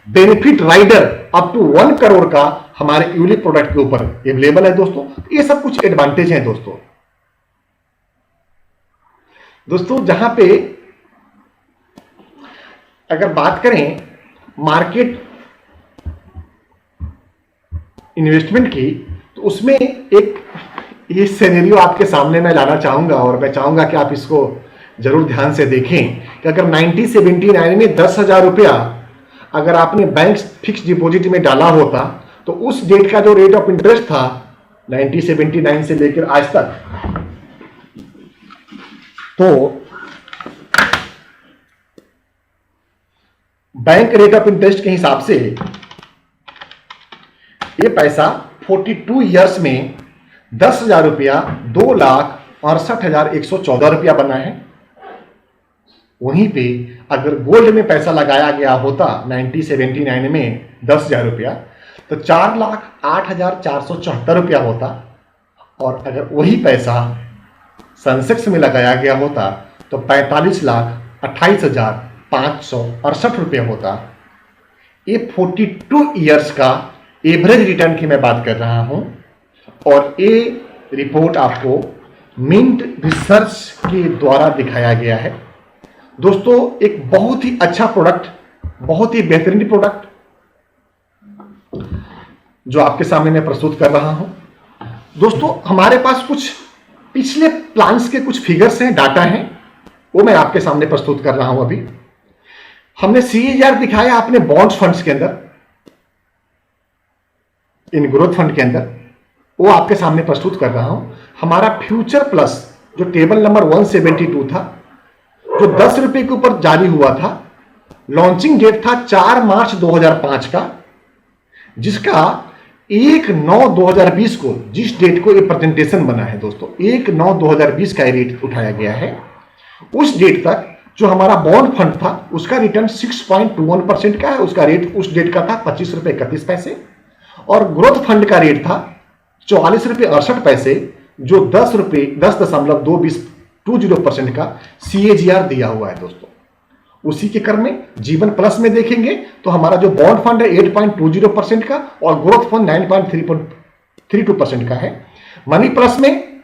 Speaker 1: benefit rider up to 1 crore का हमारे यूलिप प्रोडक्ट के ऊपर अवेलेबल है दोस्तों। ये सब कुछ एडवांटेज हैं दोस्तों। जहां पे अगर बात करें मार्केट इन्वेस्टमेंट की, तो उसमें एक ये सिनेरियो आपके सामने मैं लाना चाहूंगा और मैं चाहूंगा कि आप इसको जरूर ध्यान से देखें कि अगर 1979 में 10,000 रुपया अगर आपने बैंक फिक्स डिपॉजिट में डाला होता, तो उस डेट का जो रेट ऑफ इंटरेस्ट था 1979 से लेकर आज तक, तो बैंक रेट ऑफ इंटरेस्ट के हिसाब से ये पैसा 42 ईयर्स में 10,000 रुपया 2,68,114 रुपया बना है। वहीं पे अगर गोल्ड में पैसा लगाया गया होता 1979 में 10,000 रुपया, तो 4,08,474 रुपया होता। और अगर वही पैसा सेंसेक्स में लगाया गया होता तो 45,28,568 रुपया होता। ये 42 ईयर्स का एवरेज रिटर्न की मैं बात कर रहा हूं और ये रिपोर्ट आपको मिंट रिसर्च के द्वारा दिखाया गया है। दोस्तों एक बहुत ही अच्छा प्रोडक्ट, बहुत ही बेहतरीन प्रोडक्ट जो आपके सामने मैं प्रस्तुत कर रहा हूं। दोस्तों हमारे पास कुछ पिछले प्लान्स के कुछ फिगर्स हैं, डाटा हैं, वो मैं आपके सामने प्रस्तुत कर रहा हूं। अभी हमने CAGR दिखाया अपने बॉन्ड्स फंड्स के अंदर, इन ग्रोथ फंड के अंदर, वो आपके सामने प्रस्तुत कर रहा हूं। हमारा फ्यूचर प्लस जो टेबल नंबर 172 था, जो 10 रुपए के ऊपर जारी हुआ था, लॉन्चिंग डेट था 4 मार्च 2005 का, जिसका 1/9/2020 को, जिस डेट को ये प्रेजेंटेशन बना है दोस्तों, 1/9/2020 का रेट उठाया गया है। उस डेट तक जो हमारा बॉन्ड फंड था उसका रिटर्न 6.21% का है। उसका रेट उस डेट का था 25 रुपए 31 पैसे, और ग्रोथ फंड का रेट था 44 रुपए 68 पैसे, जो 10.20% का CAGR दिया हुआ है दोस्तों। उसी के क्रम में जीवन प्लस में देखेंगे तो हमारा जो बॉन्ड फंड है 8.20% का, और ग्रोथ फंड 9.32% का है। मनी प्लस में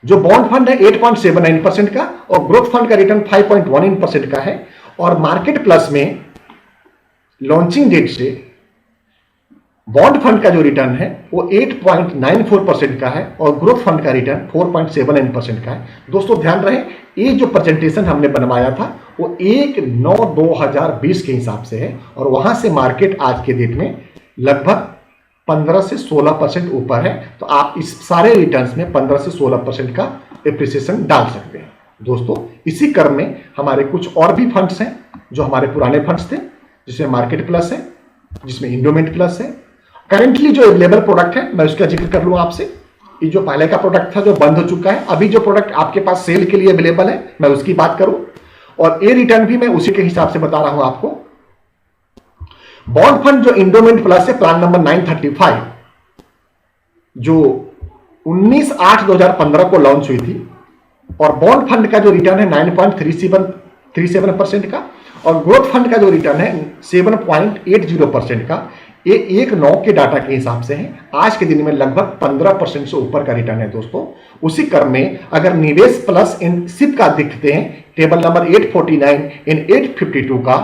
Speaker 1: जो बॉन्ड फंड है 8.79% का, और ग्रोथ फंड का रिटर्न 5.19% का है। और मार्केट प्लस में लॉन्चिंग डेट से बॉन्ड फंड का जो रिटर्न है वो 8.94% का है, और ग्रोथ फंड का रिटर्न 4.79% का है। दोस्तों ध्यान रहे, ये जो प्रेजेंटेशन हमने बनवाया था वो 1/9/2020 के हिसाब से है, और वहां से मार्केट आज के डेट में लगभग 15 से 16% ऊपर है। तो आप इस सारे रिटर्न्स में 15 से 16% का एप्रिसिएशन डाल सकते हैं। दोस्तों इसी क्रम में हमारे कुछ और भी फंड्स हैं जो हमारे पुराने फंड्स थे, जिसमें मार्केट प्लस है, जिसमें इंडोमेंट प्लस है। करेंटली जो अवेलेबल प्रोडक्ट है मैं उसका जिक्र कर लूं आपसे। ये जो पहले का प्रोडक्ट था जो बंद हो चुका है, अभी जो प्रोडक्ट आपके पास सेल के लिए अवेलेबल है मैं उसकी बात करूं, और ये रिटर्न भी मैं उसी के हिसाब से बता रहा हूं आपको। बॉन्ड फंड जो इंडोमेंट प्लस है, प्लान नंबर 935, जो 19/8/2015 को लॉन्च हुई थी, और बॉन्ड फंड का जो रिटर्न है 9.37% का, और ग्रोथ फंड का जो रिटर्न है 7.80% का। ये 1/9 के डाटा के हिसाब से है। आज के दिन में लगभग 15% से ऊपर का रिटर्न है दोस्तों। उसी क्रम में अगर निवेश प्लस इन सिप का देखते हैं, टेबल नंबर 849 इन 852 का,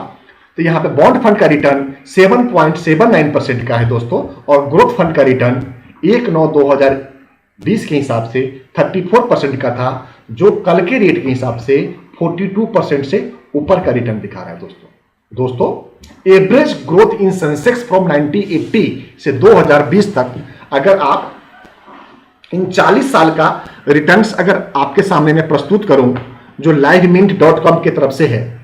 Speaker 1: तो यहां पे बॉन्ड फंड का रिटर्न 7.79% का है दोस्तों, और ग्रोथ फंड का रिटर्न 1/9/2020 के हिसाब से 34% का था, जो कल के रेट के हिसाब से 42% से ऊपर का रिटर्न दिखा रहा है दोस्तों average growth in Sensex from 1980 से 2020 तक, अगर आप इन 40 साल का रिटर्न्स अगर आपके सामने मैं प्रस्तुत करूं जो livemint.com की तरफ से है,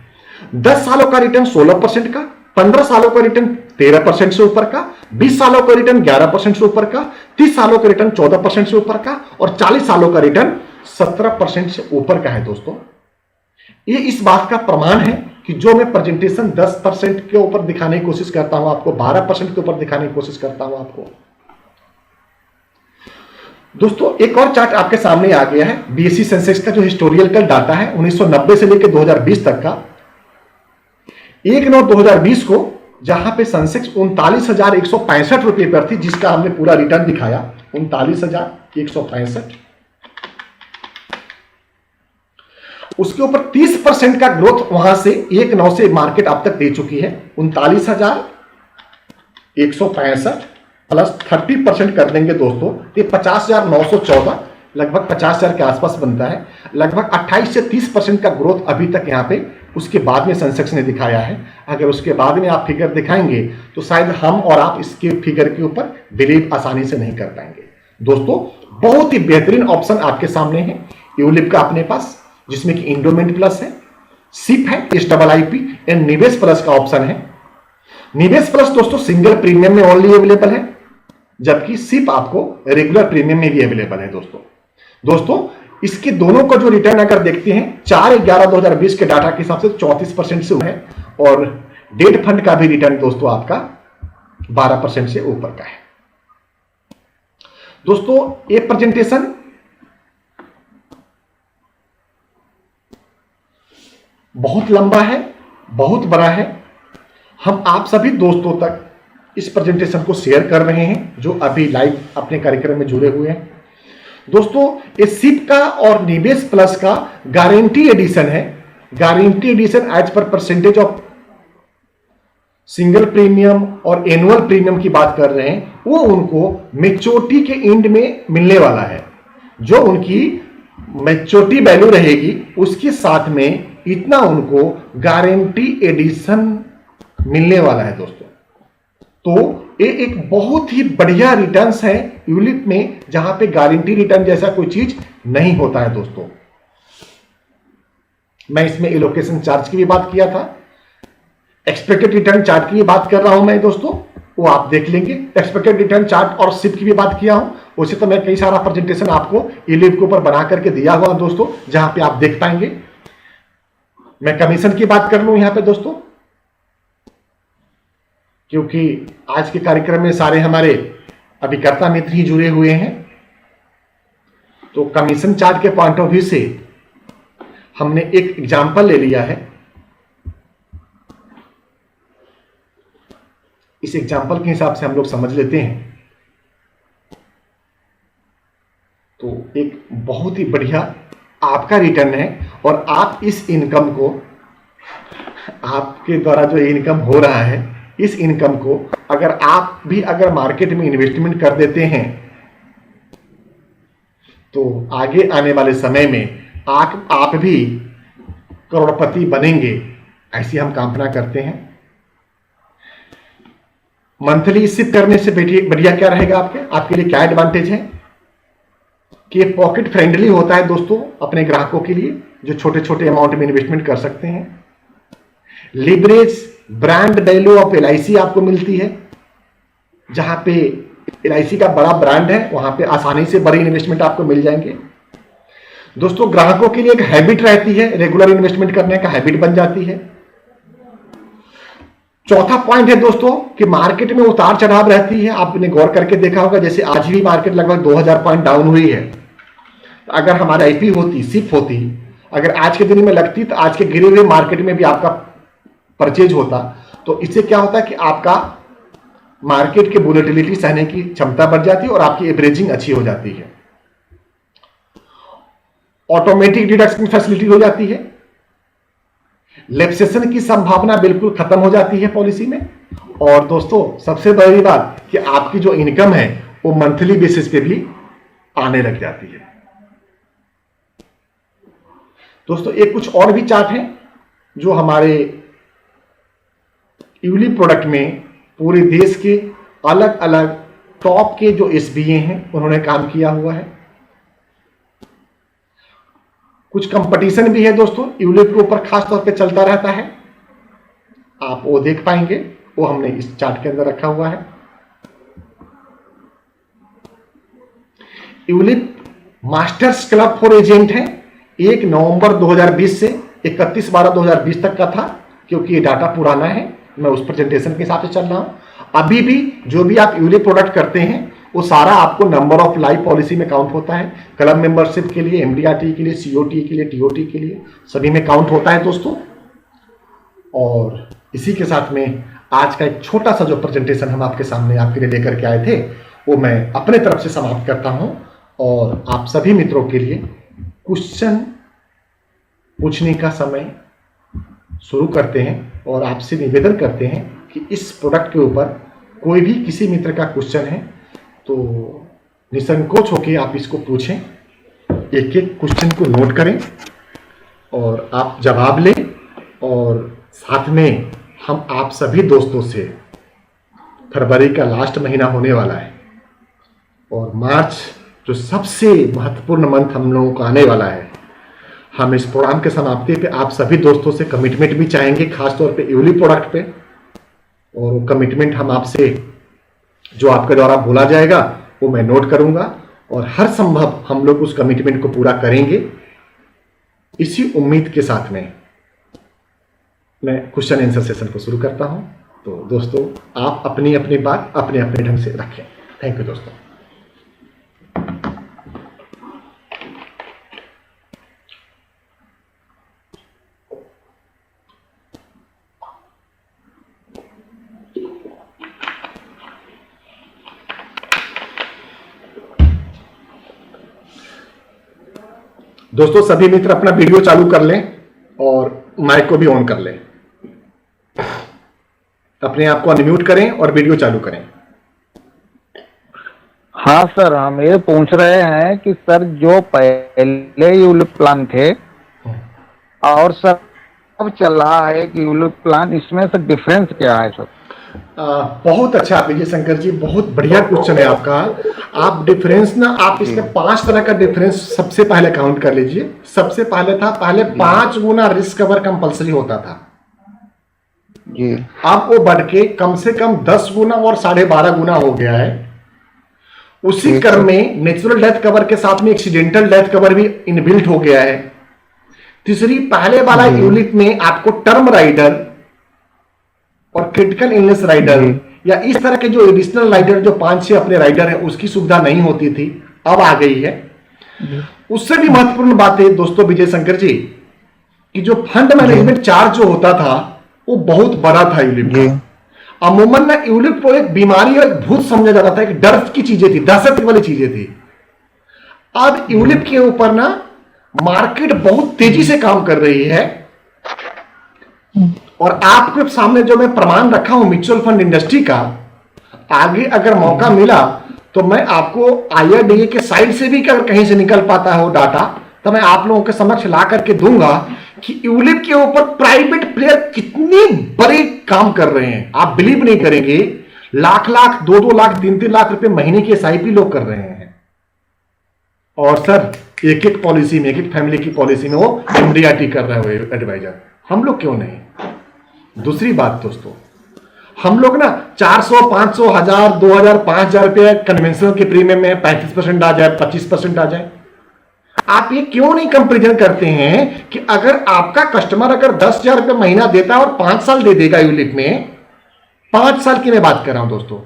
Speaker 1: 10 सालों का रिटर्न 16% का, 15 सालों का रिटर्न 13% से ऊपर का, 20 सालों का रिटर्न 11% से ऊपर का, 30 सालों का रिटर्न 14% से ऊपर का, और 40 सालों का रिटर्न 17% से ऊपर का है दोस्तों। ये इस बात का प्रमाण है कि जो मैं प्रेजेंटेशन 10% के ऊपर दिखाने की कोशिश करता हूं आपको, 12% के ऊपर दिखाने की कोशिश करता हूं आपको। दोस्तों एक और चार्ट आपके सामने आ गया है, BSE सेंसेक्स का जो हिस्टोरिकल डाटा है 1990 से लेकर 2020 तक का। 1/9/2020 को जहां पे सेंसेक्स 39,165 रुपए पर थी, जिसका हमने पूरा रिटर्न दिखाया 39,165, उसके ऊपर 30% का ग्रोथ वहां से 1/9 से मार्केट अब तक दे चुकी है। 39,165 प्लस 30% कर देंगे दोस्तों, ये 50,914, लगभग 50,000 के आसपास बनता है। लगभग 28 से 30% का ग्रोथ अभी तक यहाँ पे उसके बाद में सेंसेक्स ने दिखाया है। अगर उसके बाद में आप फिगर दिखाएंगे तो शायद हम और आप इसके फिगर के ऊपर बिलीव आसानी से नहीं कर पाएंगे। दोस्तों बहुत ही बेहतरीन ऑप्शन आपके सामने है यूलिप का अपने पास, जिसमें कि इंडोमेंट प्लस है, सिप है, SIIP एंड निवेश प्लस का ऑप्शन है। निवेश प्लस दोस्तों सिंगल प्रीमियम में ओनली अवेलेबल है, जबकि सिप आपको रेगुलर प्रीमियम में भी अवेलेबल है दोस्तों इसके दोनों का जो रिटर्न अगर देखते हैं 4/11/2020 के डाटा के हिसाब से 34% से है, और डेट फंड का भी रिटर्न दोस्तों आपका 12% से ऊपर का है। दोस्तों ये प्रेजेंटेशन बहुत लंबा है, बहुत बड़ा है। हम आप सभी दोस्तों तक इस प्रेजेंटेशन को शेयर कर रहे हैं जो अभी लाइव अपने कार्यक्रम में जुड़े हुए हैं। दोस्तों ये सिप का और निवेश प्लस का गारंटी एडिशन है, guarantee addition as per percentage of single premium और एनुअल प्रीमियम की बात कर रहे हैं, वो उनको मेच्योरिटी के एंड में मिलने वाला है। जो उनकी मेच्योरिटी वैल्यू रहेगी उसके साथ में इतना उनको गारंटी एडिशन मिलने वाला है दोस्तों। तो ये एक बहुत ही बढ़िया रिटर्न्स है यूलिप में, जहां पे गारंटी रिटर्न जैसा कोई चीज नहीं होता है दोस्तों। मैं इसमें एलोकेशन चार्ज की भी बात किया था, एक्सपेक्टेड रिटर्न चार्ट की भी बात कर रहा हूं मैं दोस्तों, वो आप देख लेंगे। एक्सपेक्टेड रिटर्न चार्ट और सिप की भी बात किया हूं, उसे तो मैं कई सारा प्रेजेंटेशन आपको यूलिप के ऊपर बना करके दिया हुआ दोस्तों, जहां पे आप देख पाएंगे। मैं कमीशन की बात कर लूं यहां पे दोस्तों, क्योंकि आज के कार्यक्रम में सारे हमारे अभिकर्ता मित्र ही जुड़े हुए हैं, तो कमीशन चार्ट के पॉइंट ऑफ व्यू से हमने एक एग्जाम्पल ले लिया है। इस एग्जाम्पल के हिसाब से हम लोग समझ लेते हैं। तो एक बहुत ही बढ़िया आपका रिटर्न है, और आप इस इनकम को, आपके द्वारा जो इनकम हो रहा है, इस इनकम को अगर आप भी अगर मार्केट में इन्वेस्टमेंट कर देते हैं तो आगे आने वाले समय में आप भी करोड़पति बनेंगे, ऐसी हम कामना करते हैं। मंथली सिप करने से बढ़िया क्या रहेगा आपके लिए क्या एडवांटेज है कि पॉकेट फ्रेंडली होता है दोस्तों अपने ग्राहकों के लिए, जो छोटे छोटे अमाउंट में इन्वेस्टमेंट कर सकते हैं। Leverage brand value of LIC आपको मिलती है, जहां पे LIC का बड़ा ब्रांड है, वहां पे आसानी से बड़ी इन्वेस्टमेंट आपको मिल जाएंगे दोस्तों। ग्राहकों के लिए एक हैबिट रहती है, रेगुलर इन्वेस्टमेंट करने का हैबिट बन जाती है। चौथा पॉइंट है दोस्तों कि मार्केट में उतार चढ़ाव रहती है। आपने गौर करके देखा होगा, जैसे आज भी मार्केट लगभग 2000 पॉइंट डाउन हुई है। अगर हमारा IP होती, सिप होती, अगर आज के दिन में लगती, तो आज के गिरे हुए मार्केट में भी आपका परचेज होता। तो इससे क्या होता है कि आपका मार्केट के वोलेटिलिटी सहने की क्षमता बढ़ जाती है और आपकी एवरेजिंग अच्छी हो जाती है। ऑटोमेटिक डिडक्शन फैसिलिटी हो जाती है, लेप्सेशन की संभावना बिल्कुल खत्म हो जाती है पॉलिसी में। और दोस्तों सबसे बड़ी बात कि आपकी जो इनकम है वो मंथली बेसिस पे भी आने लग जाती है दोस्तों। एक कुछ और भी चार्ट है जो हमारे यूलिप प्रोडक्ट में पूरे देश के अलग अलग टॉप के जो SBA हैं उन्होंने काम किया हुआ है। कुछ कंपटीशन भी है दोस्तों यूलिप के ऊपर खास तौर पे चलता रहता है, आप वो देख पाएंगे, वो हमने इस चार्ट के अंदर रखा हुआ है। ULIP masters club for agent है, 1 नवंबर 2020 से 31/12/2020 तक का था, क्योंकि ये डाटा पुराना है, मैं उस प्रेजेंटेशन के हिसाब से चल रहा हूं। अभी भी जो भी आप यूलिप प्रोडक्ट करते हैं वो सारा आपको नंबर ऑफ लाइफ पॉलिसी में काउंट होता है। क्लब मेंबरशिप के लिए, MDRT के लिए, COT के लिए, TOT के लिए, सभी में काउंट होता है दोस्तों। और इसी के साथ में आज का एक छोटा सा जो प्रेजेंटेशन हम आपके सामने आपके लिए लेकर के आए थे वो मैं अपने तरफ से समाप्त करता हूं, और आप सभी मित्रों के लिए क्वेश्चन पूछने का समय शुरू करते हैं। और आपसे निवेदन करते हैं कि इस प्रोडक्ट के ऊपर कोई भी किसी मित्र का क्वेश्चन है तो निसंकोच होकर आप इसको पूछें, एक एक क्वेश्चन को नोट करें और आप जवाब लें। और साथ में हम आप सभी दोस्तों से, फरवरी का लास्ट महीना होने वाला है और मार्च जो सबसे महत्वपूर्ण मंथ हम लोगों को आने वाला है, हम इस प्रोग्राम के समाप्ति पे आप सभी दोस्तों से कमिटमेंट भी चाहेंगे, खासतौर पे यूलिप प्रोडक्ट पे। और वो कमिटमेंट हम आपसे जो आपके द्वारा बोला जाएगा वो मैं नोट करूंगा, और हर संभव हम लोग उस कमिटमेंट को पूरा करेंगे। इसी उम्मीद के साथ में मैं क्वेश्चन आंसर सेशन को शुरू करता हूं। तो दोस्तों आप अपनी अपनी बात अपने अपने ढंग से रखें। थैंक यू दोस्तों। दोस्तों सभी मित्र अपना वीडियो चालू कर लें और माइक को भी ऑन कर लें, अपने आप को अनम्यूट करें और वीडियो चालू करें।
Speaker 4: हाँ सर, हम ये पूछ रहे हैं कि सर जो पहले यूलिप प्लान थे और सर अब चल रहा है कि यूलिप प्लान, इसमें सर डिफरेंस क्या है सर?
Speaker 1: बहुत अच्छा विजय शंकर जी, बहुत बढ़िया क्वेश्चन है आपका। आप डिफरेंस ना, आप इसमें 5 तरह का डिफरेंस सबसे पहले काउंट कर लीजिए। सबसे पहले था, पहले 5 गुना रिस्क कवर कंपलसरी होता था
Speaker 4: जी।
Speaker 1: अब वो बढ़ के कम से कम 10 गुना और 12.5 गुना हो गया है। उसी क्रम में नेचुरल डेथ कवर के साथ में एक्सीडेंटल डेथ कवर भी इनबिल्ट हो गया है। तीसरी, पहले वाला यूनिट में आपको टर्म राइडर और क्रिटिकल इलनेस राइडर या इस तरह के जो एडिशनल राइडर जो 5-6 अपने राइडर है उसकी सुविधा नहीं होती थी, अब आ गई है। उससे भी महत्वपूर्ण बात है दोस्तों विजय शंकर जी कि जो फंड मैनेजमेंट चार्ज जो होता था वो बहुत बड़ा था यूलिप का। अमूमन ना यूलिप को एक बीमारी और एक भूत समझा जाता था, एक डर की चीजें थी, दहशत वाली चीजें थी। अब यूलिप के ऊपर ना मार्केट बहुत तेजी से काम कर रही है और आपके सामने जो मैं प्रमाण रखा हूं म्यूचुअल फंड इंडस्ट्री का, आगे अगर मौका मिला तो मैं आपको IRDA के साइड से भी अगर कहीं से निकल पाता है वो डाटा तो मैं आप लोगों के समक्ष ला करके दूंगा कि यूलिप के ऊपर प्राइवेट प्लेयर कितने बड़े काम कर रहे हैं। आप बिलीव नहीं करेंगे, लाख लाख 2-2 लाख 3-3 लाख रुपए महीने की SIP लोग कर रहे हैं। और सर एक एक पॉलिसी में, एक एक फैमिली की पॉलिसी में वो MDRT कर रहा है एडवाइजर, हम लोग क्यों नहीं? दूसरी बात दोस्तों, हम लोग ना 400, 500, 1000, 2000, 5000 रुपए कन्वेंशनल के प्रीमियम में 35% आ जाए, 25% आ जाए। आप ये क्यों नहीं कंपेरिजन करते हैं कि अगर आपका कस्टमर अगर 10,000 रुपए महीना देता है और 5 साल दे देगा यूलिप में, 5 साल की मैं बात कर रहा हूं दोस्तों,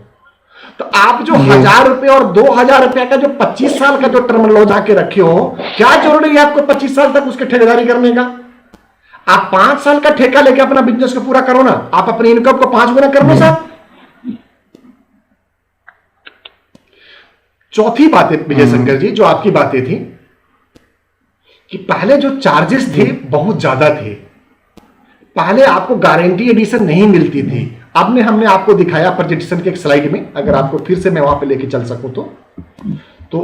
Speaker 1: तो आप जो 1000 रुपए और 2000 रुपए का जो 25 साल का जो टर्म लोन आके रखे हो, क्या जरूरी है आपको 25 साल तक उसके ठेकेदारी करने का? आप 5 साल का ठेका लेके अपना बिजनेस को पूरा करो ना, आप अपनी इनकम को 5 गुना कर लो साहब। चौथी बात है विजय शंकर जी, जो आपकी बातें थी कि पहले जो चार्जेस थे बहुत ज्यादा थे, पहले आपको गारंटी एडिशन नहीं मिलती थी। अब ने हमने आपको दिखाया प्रेजेंटेशन के एक स्लाइड में, अगर आपको फिर से मैं वहां पे लेके चल सकूं तो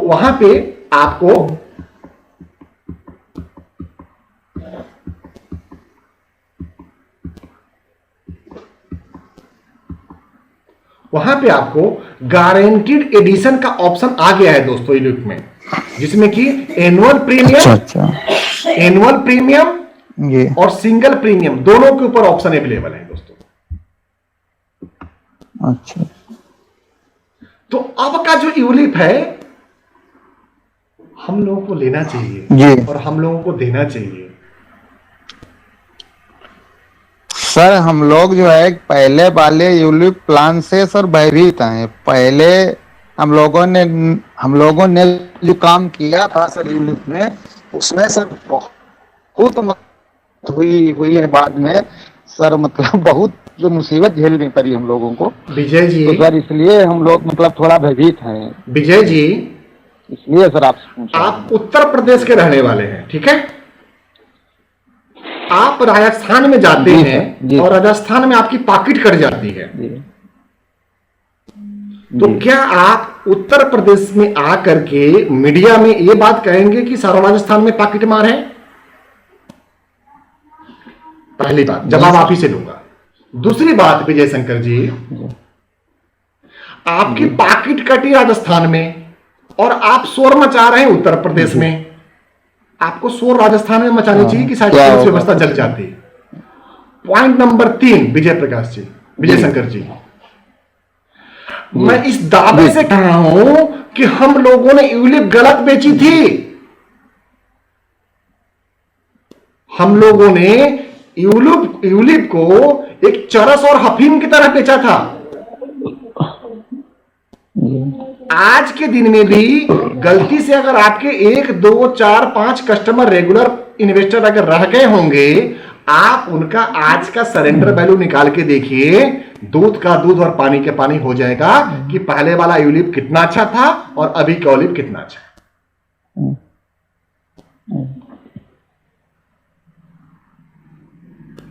Speaker 1: वहां पे आपको गारंटीड एडिशन का ऑप्शन आ गया है दोस्तों यूनिट में, जिसमें कि एनुअल प्रीमियम और सिंगल प्रीमियम दोनों के ऊपर ऑप्शन अवेलेबल है दोस्तों।
Speaker 4: अच्छा,
Speaker 1: तो अब का जो यूलिप है हम लोगों को लेना चाहिए और हम लोगों को देना चाहिए।
Speaker 4: सर हम लोग जो है पहले वाले यूलिप प्लान से सर भयभीत हैं। पहले हम लोगों ने जो काम किया था सर यूलिप में, उसमें सर बहुत हुई है बाद में सर, मतलब बहुत जो मुसीबत झेलनी पड़ी हम लोगों को
Speaker 1: विजय जी।
Speaker 4: तो सर इसलिए हम लोग मतलब थोड़ा भयभीत हैं
Speaker 1: विजय जी,
Speaker 4: इसलिए सर
Speaker 1: आप उत्तर प्रदेश के रहने वाले हैं, ठीक है? आप राजस्थान में जाते हैं और राजस्थान में आपकी पॉकेट कट जाती है, तो क्या आप उत्तर प्रदेश में आकर के मीडिया में ये बात कहेंगे कि सारा राजस्थान में पॉकेट मार है? पहली बात, जवाब आप ही से लूंगा। दूसरी बात विजय शंकर जी, आपकी पॉकेट कटी राजस्थान में और आप शोर मचा रहे हैं उत्तर प्रदेश में। आपको शोर राजस्थान में मचानी चाहिए कि शायद पुलिस व्यवस्था जल जाती। पॉइंट नंबर 3 विजय प्रकाश जी, विजय शंकर जी, मैं इस दावे से कह रहा हूं कि हम लोगों ने यूलिप गलत बेची थी। हम लोगों ने यूलिप को एक चरस और हफीम की तरह बेचा था। आज के दिन में भी गलती से अगर आपके 1, 2, 4, 5 कस्टमर रेगुलर इन्वेस्टर अगर रह गए होंगे, आप उनका आज का सरेंडर वैल्यू निकाल के देखिए, दूध का दूध और पानी के पानी हो जाएगा कि पहले वाला यूलिप कितना अच्छा था और अभी का यूलिप कितना अच्छा है।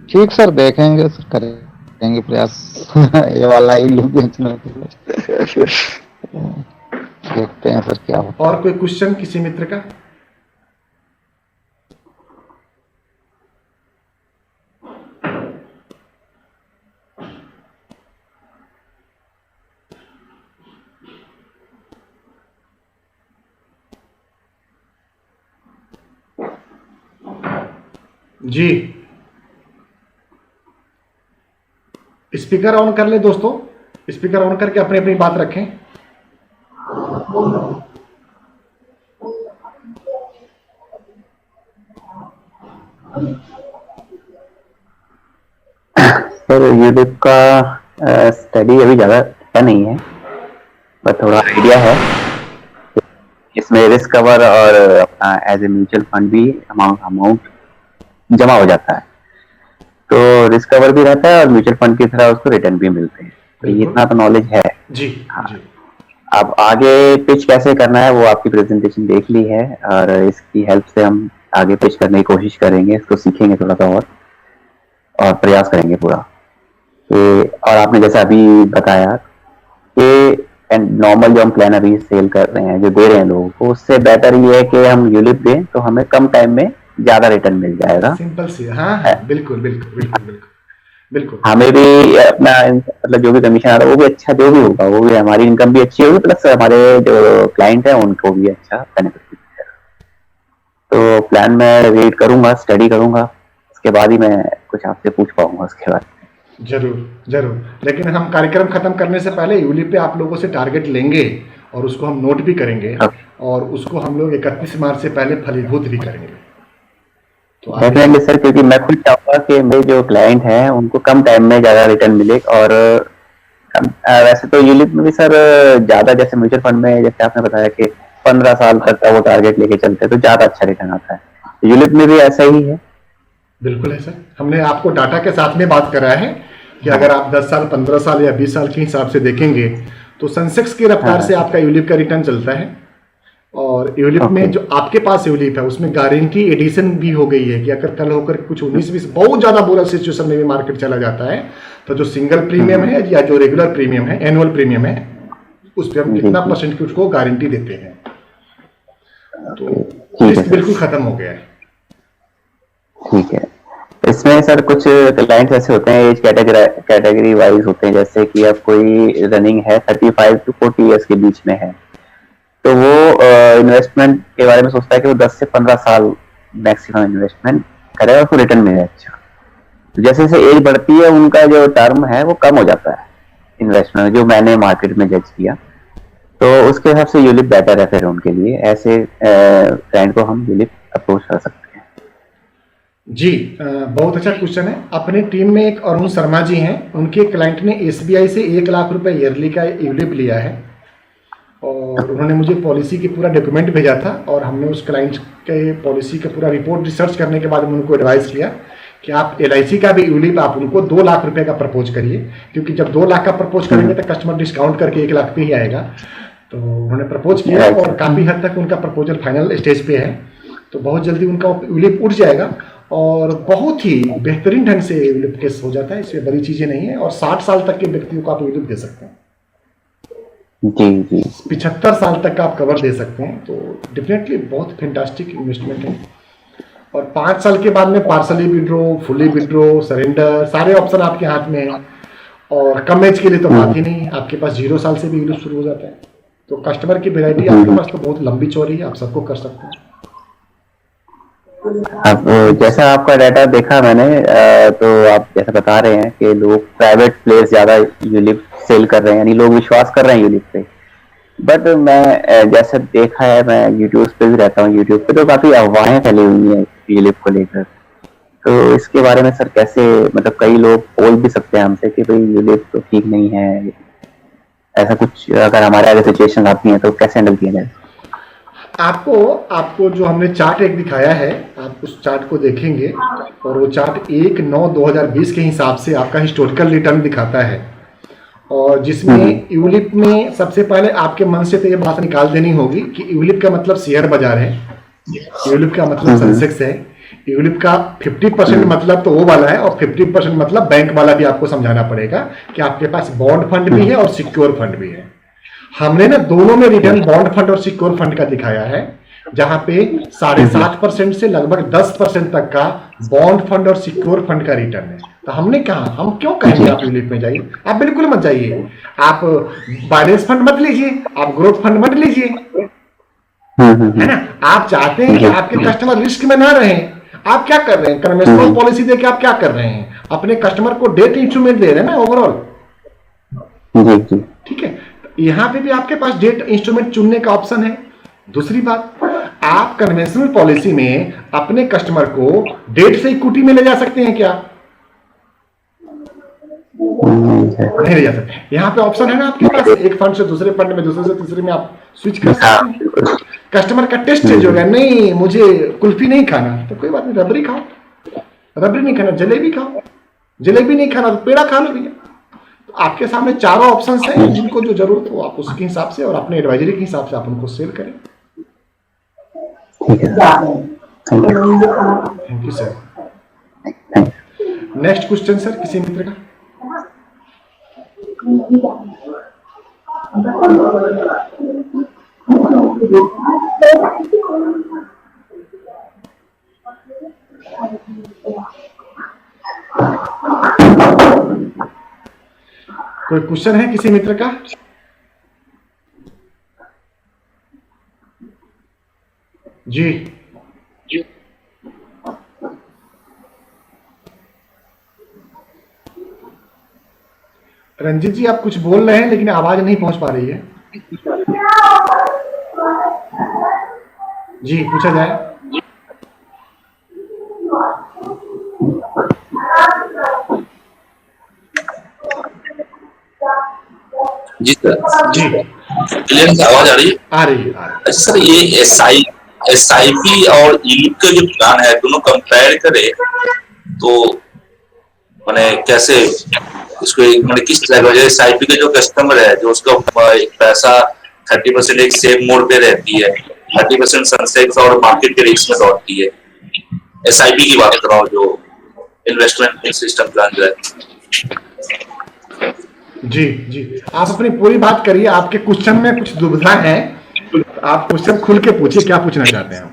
Speaker 4: ठीक सर, देखेंगे सर, करेंगे प्रयास ये वाला ही लूप बेचने के लिए। देखते हैं सर क्या होता
Speaker 1: और कोई क्वेश्चन किसी मित्र का? जी, स्पीकर ऑन कर ले दोस्तों, स्पीकर ऑन करके अपनी अपनी बात रखें।
Speaker 5: सर यूलिप का स्टडी अभी ज़्यादा अच्छा नहीं है, पर थोड़ा आइडिया है। इसमें रिस्क कवर और अपना एज ए म्यूचुअल फंड भी अमाउंट जमा हो जाता है, तो रिस्क कवर भी रहता है और म्यूचुअल फंड की तरह उसको रिटर्न भी मिलते हैं। तो इतना तो नॉलेज है।
Speaker 1: जी
Speaker 5: हाँ।
Speaker 1: जी,
Speaker 5: अब आगे पिच कैसे करना है वो आपकी प्रेजेंटेशन देख ली है, और इसकी हेल्प से हम आगे पिच करने की कोशिश करेंगे, इसको सीखेंगे थोड़ा सा और प्रयास करेंगे पूरा। और आपने जैसा अभी बताया कि नॉर्मल जो हम प्लान अभी सेल कर रहे हैं, जो दे रहे हैं लोगों को, उससे बेटर ये है कि हम यूलिप दें तो हमें कम टाइम में ज्यादा रिटर्न मिल जाएगा।
Speaker 1: सिंपल सी, हाँ हाँ, बिल्कुल बिल्कुल बिल्कुल बिल्कुल बिल्कुल।
Speaker 5: हमें भी अपना मतलब जो भी कमीशन आ रहा है वो भी अच्छा, जो भी होगा वो भी, हमारी इनकम भी अच्छी होगी, प्लस हमारे जो क्लाइंट है उनको भी अच्छा बेनिफिट मिलेगा। तो प्लान मैं रीड करूंगा, स्टडी करूंगा, उसके बाद ही मैं कुछ आपसे पूछ पाऊंगा उसके बाद।
Speaker 1: जरूर जरूर, लेकिन हम कार्यक्रम खत्म करने से पहले यूलिप पे आप लोगों से टारगेट लेंगे और उसको हम नोट भी करेंगे, और उसको हम लोग 31 मार्च से पहले फलीभूत भी करेंगे। तो
Speaker 5: डेफिनेटली सर, क्योंकि मैं खुद चाहूंगा कि मेरे जो क्लाइंट हैं उनको कम टाइम में ज्यादा रिटर्न मिले। और वैसे तो यूलिप में भी सर ज्यादा, जैसे म्यूचुअल फंड में जैसे आपने बताया कि 15 साल तक का वो टारगेट लेके चलते हैं तो ज्यादा अच्छा रिटर्न आता है, तो यूलिप में भी ऐसा ही है।
Speaker 1: बिल्कुल है सर, हमने आपको डाटा के साथ में बात करा है कि अगर आप 10 साल 15 साल या 20 साल के हिसाब से देखेंगे तो सेंसेक्स की रफ्तार से आपका यूलिप का रिटर्न चलता है। और यूलिप में जो आपके पास यूलिप है उसमें गारंटी एडिशन भी हो गई है कि अगर कल होकर कुछ 19-20 बहुत ज्यादा बुरा सिचुएशन में भी मार्केट चला जाता है तो जो सिंगल प्रीमियम है या जो रेगुलर प्रीमियम है, एनुअल प्रीमियम है, उस पर हम कितना परसेंट की उसको गारंटी देते हैं। तो रिस्क बिल्कुल खत्म हो गया है।
Speaker 5: ठीक है। इसमें सर कुछ क्लाइंट्स ऐसे होते हैं, एज कैटेगरी वाइज होते हैं, जैसे कि अब कोई रनिंग है 35 to 40 ईयर्स के बीच में है, तो वो इन्वेस्टमेंट के बारे में सोचता है कि वो 10 से 15 साल मैक्सिमम इन्वेस्टमेंट करे और उसको रिटर्न मिले अच्छा। तो जैसे जैसे एज बढ़ती है उनका जो टर्म है वो कम हो जाता है इन्वेस्टमेंट, जो मैंने मार्केट में जज किया, तो उसके हिसाब से यूलिप बेटर है फिर उनके लिए। ऐसे क्लाइंट को हम यूलिप अप्रोच कर सकते हैं।
Speaker 1: जी, बहुत अच्छा क्वेश्चन है। अपनी टीम में एक अरुण शर्मा जी हैं, उनके क्लाइंट ने एसबीआई से 1 लाख रुपए ईयरली का यूलिप लिया है, और उन्होंने मुझे पॉलिसी की पूरा डॉक्यूमेंट भेजा था, और हमने उस क्लाइंट के पॉलिसी का पूरा रिपोर्ट रिसर्च करने के बाद में उनको एडवाइस किया कि आप LIC का भी यूलिप आप उनको 2 लाख रुपए का प्रपोज करिए, क्योंकि जब 2 लाख का प्रपोज करेंगे तो कस्टमर डिस्काउंट करके 1 लाख पे ही आएगा। तो उन्होंने प्रपोज किया और काफ़ी हद तक उनका प्रपोजल फाइनल स्टेज पे है, तो बहुत जल्दी उनका यूलिप उठ जाएगा और बहुत ही बेहतरीन ढंग से यूलिप केस हो जाता है। इसमें बड़ी चीज़ें नहीं है, और 60 साल तक के व्यक्तियों को आप यूलिप दे सकते हैं।
Speaker 5: जी जी,
Speaker 1: 75 साल तक का आप कवर दे सकते हैं, तो डेफिनेटली बहुत फैंटास्टिक इन्वेस्टमेंट है। और 5 साल के बाद में partially withdraw, fully withdraw, surrender, सारे ऑप्शन आपके हाथ में हैं। और कम एज के लिए तो बात ही नहीं है, आपके पास 0 साल से भी यूलिप शुरू हो जाता है। तो कस्टमर की वेराइटी आपके पास तो बहुत लंबी चौड़ी है, आप सबको कर सकते हैं।
Speaker 5: अब जैसा आपका डाटा देखा मैंने, तो आप जैसा बता रहे हैं कि लोग प्राइवेट प्लेयर्स ज्यादा यूलिप सेल कर रहे हैं, यानी लोग विश्वास कर रहे हैं यूलिप पे। बट मैं जैसा देखा है, मैं यूट्यूब पे भी रहता हूँ, यूट्यूब पे तो काफी अफवाहें फैली हुई हैं यूलिप को लेकर। तो इसके बारे में सर कैसे, मतलब कई लोग बोल भी सकते हैं हमसे कि भाई यूलिप तो ठीक नहीं है, ऐसा कुछ अगर हमारे आगे सिचुएशन आती है तो कैसे हैंडल किया जाए?
Speaker 1: आपको जो हमने चार्ट एक दिखाया है, आप उस चार्ट को देखेंगे और वो चार्ट 1/9/2020 के हिसाब से आपका हिस्टोरिकल रिटर्न दिखाता है, और जिसमें यूलिप में सबसे पहले आपके मन से तो ये बात निकाल देनी होगी कि यूलिप का मतलब शेयर बाजार है, यूलिप का मतलब सेंसेक्स है, यूलिप का 50% मतलब तो वो वाला है, और 50% मतलब बैंक वाला भी आपको समझाना पड़ेगा कि आपके पास बॉन्ड फंड भी है और सिक्योर फंड भी है। हमने ना दोनों में रिटर्न बॉन्ड फंड और सिक्योर फंड का दिखाया है, जहां पे 7.5% से लगभग 10% तक का बॉन्ड फंड और सिक्योर फंड का रिटर्न है। तो हमने कहा, हम क्यों कहेंगे आप यूलिप में जाइए, आप बिल्कुल मत जाइए। आप बाइडेंस फंड मत लीजिए, आप ग्रोथ फंड मत लीजिए, है ना। आप चाहते हैं कि आपके कस्टमर रिस्क में ना रहें, आप क्या कर रहे हैं, कन्वेंशनल पॉलिसी देके आप क्या कर रहे हैं, अपने कस्टमर को डेट इंस्ट्रूमेंट दे रहे हैं ना ओवरऑल। ठीक है, यहां पे भी आपके पास डेट इंस्ट्रूमेंट चुनने का ऑप्शन है। दूसरी बात, आप कन्वेंशनल पॉलिसी में अपने कस्टमर को डेट से इक्विटी में ले जा सकते हैं क्या? नहीं ले जा सकते। यहाँ पे ऑप्शन है ना आपके पास, एक फंड से दूसरे फंड में, दूसरे से तीसरे में आप स्विच कर सकते हैं। कस्टमर का टेस्ट चेंज हो गया, नहीं मुझे कुल्फी नहीं खाना, तो कोई बात नहीं, रबड़ी खाओ। रबड़ी नहीं खाना, जलेबी खाओ। जलेबी नहीं खाना तो पेड़ा खा लो भैया। तो आपके सामने चारों ऑप्शंस हैं, जिनको जो जरूरत हो आप उसके हिसाब से और अपने एडवाइजरी के हिसाब से आप उनको सेल करें। Thank you sir. Next question sir, किसी मित्र का? कोई क्वेश्चन है किसी मित्र का? जी रंजीत जी, आप कुछ बोल रहे हैं लेकिन आवाज नहीं पहुंच पा रही है। जी पूछा जाए।
Speaker 6: जी सर।
Speaker 1: जी
Speaker 6: क्लियर आवाज आ रही है?
Speaker 1: आ रही है।
Speaker 6: अच्छा सर, ये SIP और यूलिप का जो प्लान है, दोनों कंपेयर करें तो मैंने कैसे उसको मैंने किस तरह का, SIP का जो कस्टमर है, जो उसका पैसा 30% एक सेव मोड पे रहती है, 30% सनसेक्स और मार्केट के रिस्क में दौड़ती है। SIP की बात कर रहा हूँ, जो इन्वेस्टमेंट सिस्टम प्लान जो है।
Speaker 1: जी जी, आप अपनी पूरी बात करिए। आपके क्वेश्चन में कुछ दुविधा है, आप क्वेश्चन खुल के पूछिए, क्या पूछना चाहते हैं आप?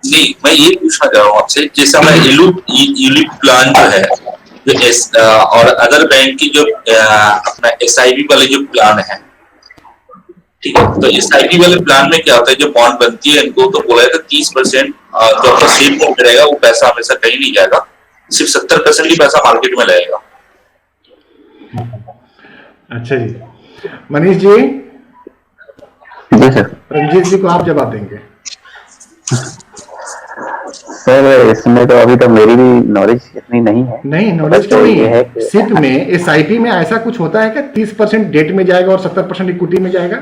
Speaker 6: नहीं, मैं ये पूछना चाह रहा हूँ आपसे, जैसे मैं यूलिप प्लान जो है, जो और अदर बैंक की जो अपना SIP वाले जो प्लान है, ठीक है, तो SIP वाले प्लान में क्या होता है, जो बॉन्ड बनती है इनको तो बोला जाता है 30% जो आपका सेव मोड रहेगा वो पैसा हमेशा कहीं नहीं जाएगा, सिर्फ 70% ही पैसा मार्केट में लगेगा।
Speaker 1: अच्छा जी, मनीष जी।
Speaker 5: जी सर।
Speaker 1: रंजीत जी को आप जवाब देंगे।
Speaker 5: सर इसमें तो अभी तो मेरी भी नॉलेज इतनी नहीं है।
Speaker 1: नहीं, नॉलेज क्यों नहीं है?
Speaker 5: कि
Speaker 1: सिप में, SIP में ऐसा कुछ होता है क्या 30% डेट में जाएगा और 70% इक्विटी में जाएगा?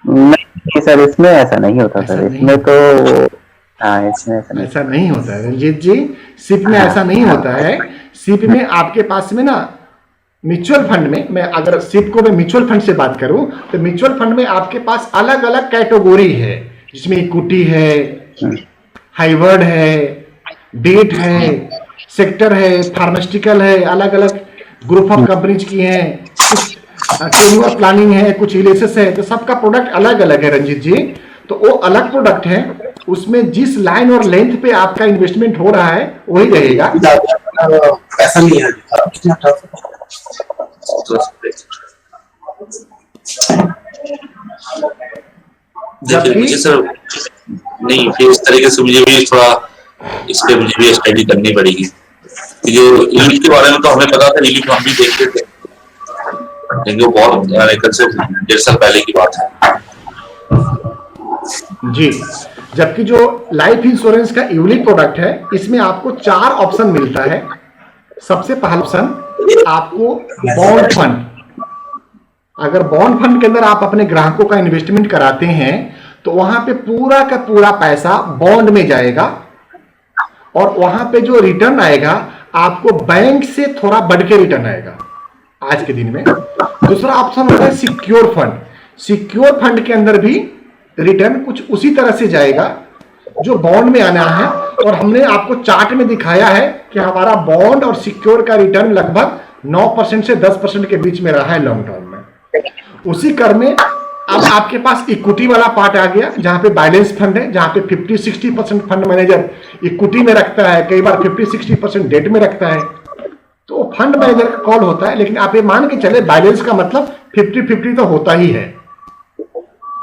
Speaker 5: नहीं सर, इसमें ऐसा नहीं होता सर। इसमें तो इसमें
Speaker 1: ऐसा नहीं होता है रंजीत जी, सिप में ऐसा नहीं होता है। सिप में आपके पास में ना, म्यूचुअल फंड में, मैं अगर सिप को मैं म्यूचुअल फंड से बात करूं तो म्यूचुअल फंड में आपके पास अलग अलग कैटेगरी है, जिसमें इक्विटी है, हाइवर्ड है, डेट है, सेक्टर है, फार्मास्यूटिकल है, अलग अलग ग्रुप ऑफ कंपनीज की हैं, कुछ टेन्योर प्लानिंग है, कुछ इलेसिस है। तो सबका प्रोडक्ट अलग अलग है रंजीत जी। तो वो अलग प्रोडक्ट है, उसमें जिस लाइन और लेंथ पे आपका इन्वेस्टमेंट हो रहा है वही रहेगा।
Speaker 6: ऐसा नहीं है। देखिए मुझे सर नहीं, फिर इस तरीके से मुझे भी थोड़ा इस पे मुझे भी स्टडी करनी पड़ेगी। जो यूलिप के बारे में तो हमें पता था, यूलिप हम भी देखते थे, लेकिन वो बहुत से 1.5 साल पहले की बात है जी।
Speaker 1: जबकि जो लाइफ इंश्योरेंस का यूलिप प्रोडक्ट है, इसमें आपको 4 ऑप्शन मिलता है। सबसे पहला ऑप्शन आपको बॉन्ड फंड। अगर बॉन्ड फंड के अंदर आप अपने ग्राहकों का इन्वेस्टमेंट कराते हैं तो वहां पे पूरा का पूरा पैसा बॉन्ड में जाएगा और वहां पे जो रिटर्न आएगा आपको बैंक से थोड़ा बढ़ के रिटर्न आएगा आज के दिन में। दूसरा ऑप्शन होता है सिक्योर फंड। सिक्योर फंड के अंदर भी रिटर्न कुछ उसी तरह से जाएगा जो बॉन्ड में आना है, और हमने आपको चार्ट में दिखाया है कि हमारा बॉन्ड और सिक्योर का रिटर्न लगभग 9% से 10% के बीच में रहा है लॉन्ग टर्म में। उसी क्रम में अब आपके पास इक्विटी वाला पार्ट आ गया, जहां पे बैलेंस फंड है, जहां पे 50-60% फंड मैनेजर इक्विटी में रखता है, कई बार 50-60% डेट में रखता है। तो फंड मैनेजर का कॉल होता है, लेकिन आप ये मान के चले बैलेंस का मतलब 50-50 तो होता ही है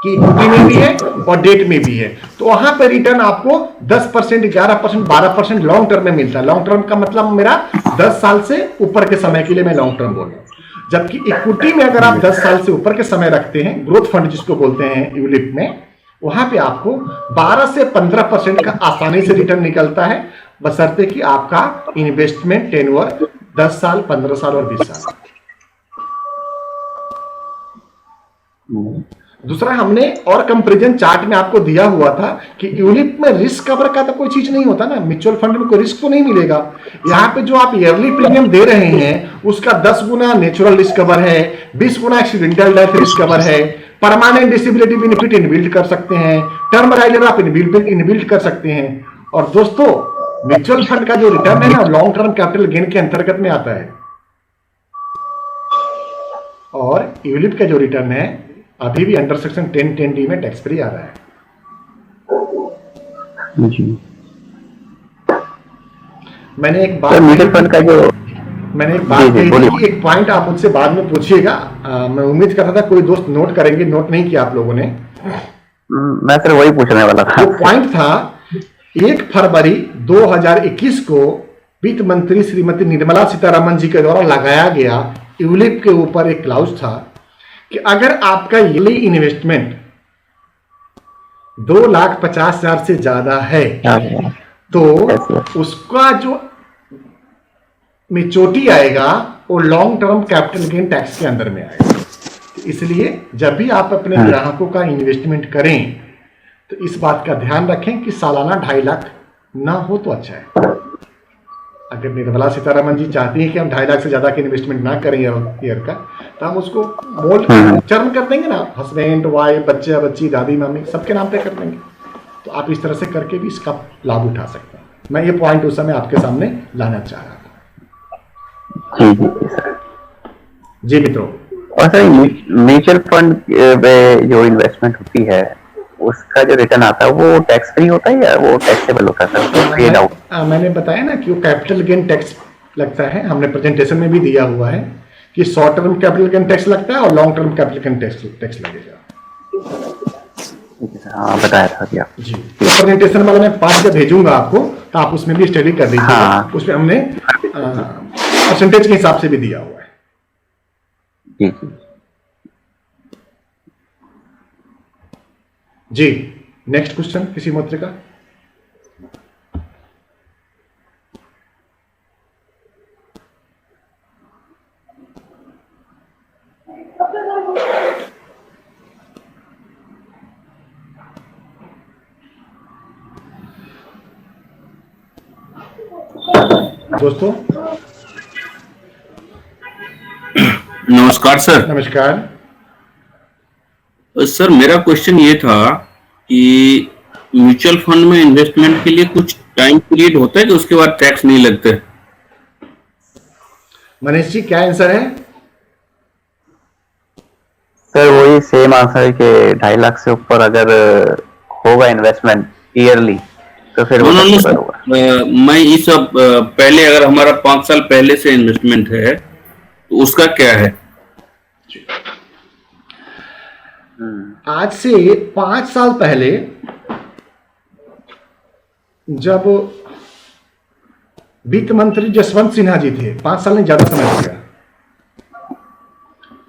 Speaker 1: कि इक्विटी में भी है और डेट में भी है। तो वहां पर रिटर्न आपको 10%, 11%, 12% लॉन्ग टर्म में मिलता है। लॉन्ग टर्म का मतलब मेरा 10 साल से ऊपर के समय के लिए मैं लॉन्ग टर्म बोल रहा हूं। जबकि इक्विटी में अगर आप 10 साल से ऊपर के समय रखते हैं, ग्रोथ फंड जिसको बोलते हैं यूलिप में, वहां पे आपको 12 से 15% का आसानी से रिटर्न निकलता है, बशर्ते कि आपका इन्वेस्टमेंट टेन्योर 10 साल, 15 साल और 20 साल। दूसरा, हमने और कंपैरिजन चार्ट में आपको दिया हुआ था कि यूलिप में रिस्क कवर का तो कोई चीज नहीं होता ना, म्यूचुअल फंड में कोई रिस्क तो नहीं मिलेगा। यहाँ पे जो आप ईयरली प्रीमियम दे रहे हैं उसका 10 गुना नेचुरल रिस्क कवर है, 20 गुना एक्सीडेंटल डेथ रिस्क कवर है, परमानेंट डिसेबिलिटी बेनिफिट इनबिल्ट कर सकते हैं, टर्म राइडर आप इनबिल्ट कर सकते हैं। और दोस्तों, म्यूचुअल फंड का जो रिटर्न है ना, लॉन्ग टर्म कैपिटल गेन के अंतर्गत में आता है, और यूलिप का जो रिटर्न है अभी भी अंडर सेक्शन 10(10)(d) में टैक्स फ्री आ रहा है। मैंने एक बात
Speaker 5: म्यूचुअल फंड का जो
Speaker 1: कही थी कि एक पॉइंट आप मुझसे बाद में पूछिएगा। मैं उम्मीद कर रहा था कोई दोस्त नोट करेंगे, नोट नहीं किया आप लोगों ने।
Speaker 5: मैं सर वही पूछने वाला था।
Speaker 1: वो पॉइंट था 1 फरवरी 2021 को वित्त मंत्री श्रीमती निर्मला सीतारमण जी के द्वारा लगाया गया यूलिप के ऊपर एक क्लाउज था कि अगर आपका ईयरली इन्वेस्टमेंट 2,50,000 से ज्यादा है तो उसका जो मेच्योरिटी आएगा वो long term capital gain tax के अंदर में आएगा। इसलिए जब भी आप अपने ग्राहकों का इन्वेस्टमेंट करें तो इस बात का ध्यान रखें कि सालाना 2.5 लाख ना हो तो अच्छा है। अगर निर्मला सीतारमण जी चाहती हैं कि हम 2.5 लाख से ज्यादा के इन्वेस्टमेंट ना करें ईयर का, तो हम उसको मोल चर्म कर देंगे ना, हस्बैंड, वाइफ, बच्चे, बच्ची, दादी, मम्मी सबके नाम पे कर देंगे। तो आप इस तरह से करके भी इसका लाभ उठा सकते हैं। मैं ये पॉइंट उस समय आपके सामने लाना चाह रहा था। जी मित्रों,
Speaker 5: और सर म्यूचुअल फंड में जो इन्वेस्टमेंट होती है उसका जो रिटर्न आता है वो टैक्स फ्री होता है या वो टैक्सेबल होता है?
Speaker 1: मैंने बताया ना कि वो कैपिटल गेन टैक्स लगता है। हमने प्रेजेंटेशन में भी दिया हुआ है कि short term capital gain tax लगता है और long term capital gain tax लगेगा।
Speaker 5: हाँ, बताया था क्या
Speaker 1: जी। तो प्रेजेंटेशन वाला मैं 5 भेजूंगा आपको, तो आप उसमें भी स्टडी कर लीजिए।
Speaker 5: हाँ।
Speaker 1: उसमें हमने परसेंटेज के हिसाब से भी दिया हुआ है।
Speaker 5: जी
Speaker 1: जी। नेक्स्ट क्वेश्चन किसी मित्र का? दोस्तों
Speaker 7: नमस्कार सर।
Speaker 1: नमस्कार
Speaker 7: सर, मेरा क्वेश्चन ये था कि म्यूचुअल फंड में इन्वेस्टमेंट के लिए कुछ टाइम पीरियड होता है कि उसके बाद टैक्स नहीं लगते?
Speaker 1: मनीष जी, क्या आंसर है?
Speaker 5: सर वही सेम आंसर के 2.5 लाख से ऊपर अगर होगा इन्वेस्टमेंट ईयरली तो फिर होगा।
Speaker 7: मैं इस पहले अगर हमारा 5 साल पहले से इन्वेस्टमेंट है तो उसका क्या है?
Speaker 1: आज से 5 साल पहले जब वित्त मंत्री जसवंत सिन्हा जी थे, 5 साल ने ज्यादा समय हो गया,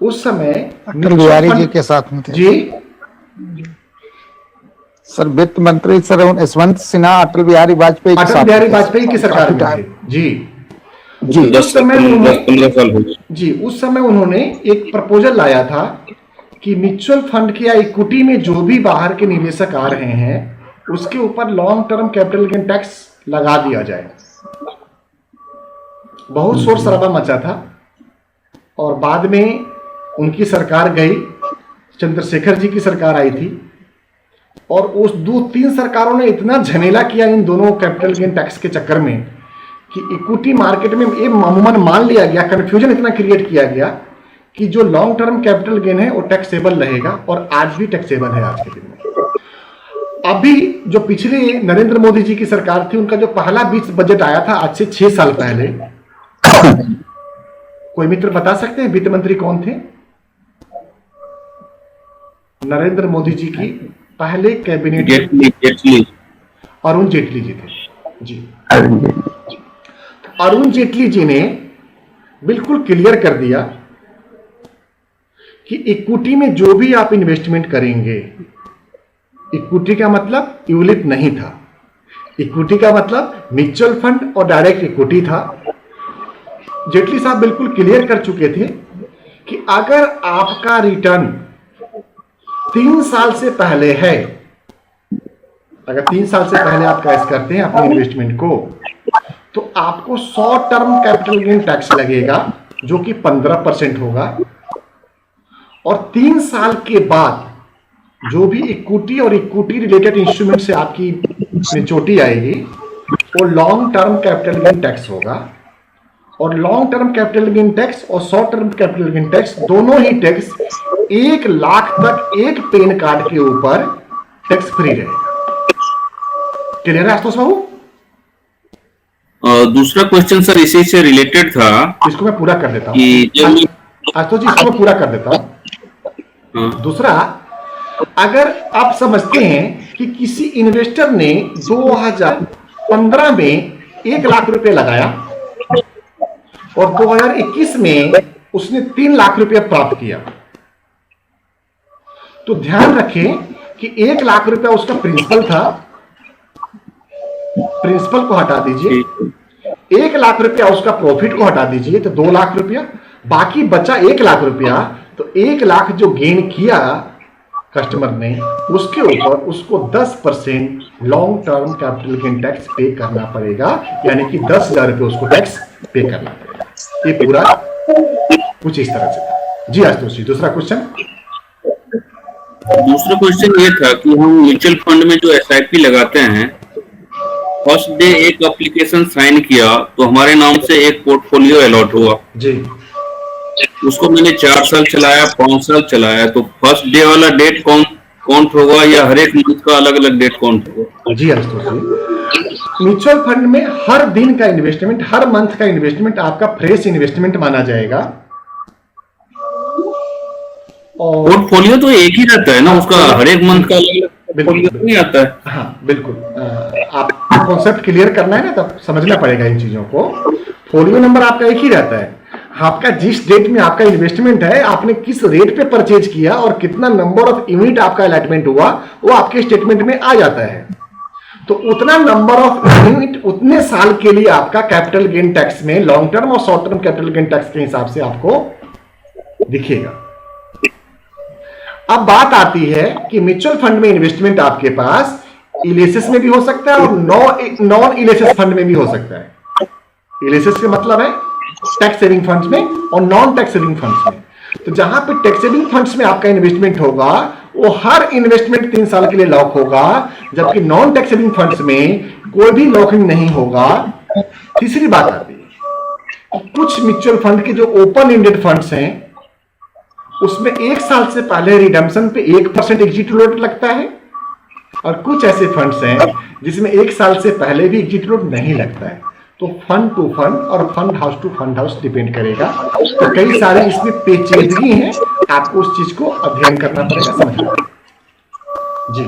Speaker 1: उस समय
Speaker 4: अटल बिहारी जी के साथ में थे
Speaker 1: जी।
Speaker 4: सर वित्त मंत्री सर यशवंत सिन्हा अटल बिहारी वाजपेयी
Speaker 1: की सरकार में थे जी।
Speaker 4: जी।
Speaker 1: उस समय
Speaker 7: 10-15 साल हो गए
Speaker 1: जी। उस समय उन्होंने एक प्रपोजल लाया था कि म्यूचुअल फंड के या इक्विटी में जो भी बाहर के निवेशक आ रहे हैं उसके ऊपर long term capital gain tax लगा दिया जाए। बहुत शोर शराबा मचा था और बाद में उनकी सरकार गई, चंद्रशेखर जी की सरकार आई थी। और उस 2-3 सरकारों ने इतना झमेला किया इन दोनों कैपिटल गेन टैक्स के चक्कर में कि इक्विटी मार्केट में ये अमूमन मान लिया गया, कंफ्यूजन इतना क्रिएट किया गया कि जो लॉन्ग टर्म कैपिटल गेन है वो टैक्सेबल रहेगा, और आज भी टैक्सेबल है आज के दिन में। अभी जो पिछले नरेंद्र मोदी जी की सरकार थी, उनका जो पहला वित्त बजट आया था आज से 6 साल पहले, कोई मित्र बता सकते हैं वित्त मंत्री कौन थे? नरेंद्र मोदी जी की पहले कैबिनेट
Speaker 7: जेटली
Speaker 1: अरुण जेटली जी थे जी।
Speaker 5: अरुण जेटली।
Speaker 1: अरुण जेटली जी ने बिल्कुल क्लियर कर दिया कि इक्विटी में जो भी आप इन्वेस्टमेंट करेंगे, इक्विटी का मतलब यूलिप नहीं था, इक्विटी का मतलब म्यूचुअल फंड और डायरेक्ट इक्विटी था। जेटली साहब बिल्कुल क्लियर कर चुके थे कि अगर आपका रिटर्न 3 साल से पहले है, अगर 3 साल से पहले आप कैश करते हैं अपने इन्वेस्टमेंट को, तो आपको short term capital gain tax लगेगा जो कि 15% होगा, और 3 साल के बाद जो भी इक्विटी और इक्विटी रिलेटेड इंस्ट्रूमेंट से आपकी मेच्योरिटी आएगी वो long term capital gain tax होगा। और long term capital gain tax और short term capital gain tax दोनों ही टैक्स 1 लाख तक एक पेन कार्ड के ऊपर टैक्स फ्री रहेगा। क्लियर है आशुतोष बाबू?
Speaker 7: दूसरा क्वेश्चन सर इसी से रिलेटेड था
Speaker 1: इसको मैं पूरा कर देता हूँ
Speaker 7: कि जब
Speaker 1: आशुतोष जी, इसको मैं पूरा कर देता हूँ। दूसरा, अगर आप समझते हैं कि किसी इन्वेस्टर ने 2015 में 1 लाख रुपए लगाया और 2021 में उसने 3 लाख रुपए प्राप्त किया, तो ध्यान रखें कि 1 लाख रुपया उसका प्रिंसिपल था, प्रिंसिपल को हटा दीजिए, 1 लाख रुपया उसका प्रॉफिट को हटा दीजिए तो 2 लाख रुपया, बाकी बचा 1 लाख रुपया। तो 1 लाख जो गेन किया कस्टमर ने, उसके ऊपर उसको 10% long term capital gain tax पे करना पड़ेगा, यानी कि 10,000 रुपये उसको टैक्स पे करना पड़ेगा। ये पूरा कुछ इस तरह से था जी। आशुतोष जी, दूसरा क्वेश्चन
Speaker 7: ये था कि हम म्यूचुअल फंड में जो SIP लगाते हैं, फर्स्ट डे एक एप्लीकेशन साइन किया तो हमारे नाम से एक पोर्टफोलियो अलॉट हुआ
Speaker 1: जी।
Speaker 7: उसको मैंने 4 साल चलाया, 5 साल चलाया, तो फर्स्ट डे वाला डेट काउंट होगा या हर एक मंथ का अलग अलग डेट काउंट होगा? जी
Speaker 1: आशुतोष जी, म्यूचुअल फंड में हर दिन का इन्वेस्टमेंट, हर मंथ का इन्वेस्टमेंट आपका फ्रेश इन्वेस्टमेंट माना जाएगा। और
Speaker 7: पोर्टफोलियो तो एक ही रहता है ना, उसका हर एक मंथ का अलग पोर्टफोलियो नहीं आता है।
Speaker 1: हाँ बिल्कुल, आप कॉन्सेप्ट क्लियर करना है ना, तब समझना पड़ेगा इन चीजों को। फोलियो नंबर आपका एक ही रहता है, आपका जिस डेट में आपका इन्वेस्टमेंट है, आपने किस रेट पे परचेज किया और कितना नंबर ऑफ यूनिट आपका अलॉटमेंट हुआ, वो आपके स्टेटमेंट में आ जाता है। तो उतना नंबर ऑफ यूनिट उतने साल के लिए आपका कैपिटल गेन टैक्स में लॉन्ग टर्म और short term capital gain tax के हिसाब से आपको दिखेगा। अब बात आती है कि म्यूचुअल फंड में इन्वेस्टमेंट आपके पास इलेसिस में भी हो सकता है और नॉन इलेसिस फंड में भी हो सकता है। इलेसिस का मतलब है टैक्स सेविंग फंड्स में और नॉन टैक्स सेविंग फंड्स में। तो जहां पे टैक्स सेविंग फंड्स में आपका इन्वेस्टमेंट होगा वो हर इन्वेस्टमेंट 3 साल के लिए लॉक होगा, जबकि नॉन टैक्स सेविंग फंड्स में कोई भी लॉकिंग नहीं होगा। तीसरी बात आती है कुछ म्यूचुअल फंड के जो ओपन एंडेड फंड्स हैं उसमें 1 साल से पहले रिडम्पशन पे 1% एग्जिट लोड लगता है, और कुछ ऐसे फंड्स हैं जिसमें 1 साल से पहले भी एग्जिट लोड नहीं लगता है। तो फंड टू फंड और fund house to fund house depend करेगा। तो कई सारे इसमें पेचीदगी हैं, आपको उस चीज को अध्ययन करना पड़ेगा, समझना पड़ेगा जी।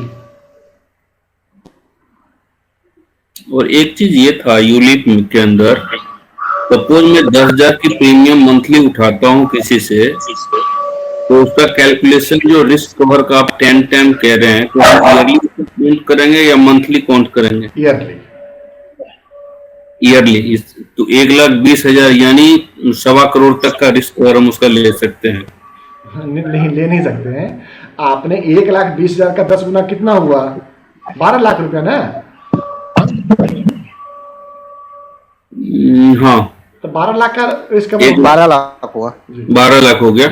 Speaker 7: और एक चीज ये था यूलिप के अंदर, सपोज मैं 10,000 की प्रीमियम मंथली उठाता हूँ किसी से, तो उसका कैलकुलेशन जो रिस्क कवर का आप 10 टाइम कह रहे हैं, तो ईयरली काउंट करेंगे या मंथली काउंट करेंगे? ईयरली। तो 1,20,000 यानी 1.25 करोड़ तक का रिस्क कवर हम उसका ले सकते हैं?
Speaker 1: नहीं, ले नहीं सकते हैं। आपने 1,20,000 का 10 गुना कितना हुआ? 12 लाख रुपया ना।
Speaker 7: हाँ,
Speaker 1: तो 12 लाख का रिस्क
Speaker 4: 12 लाख हुआ।
Speaker 7: 12 लाख हो गया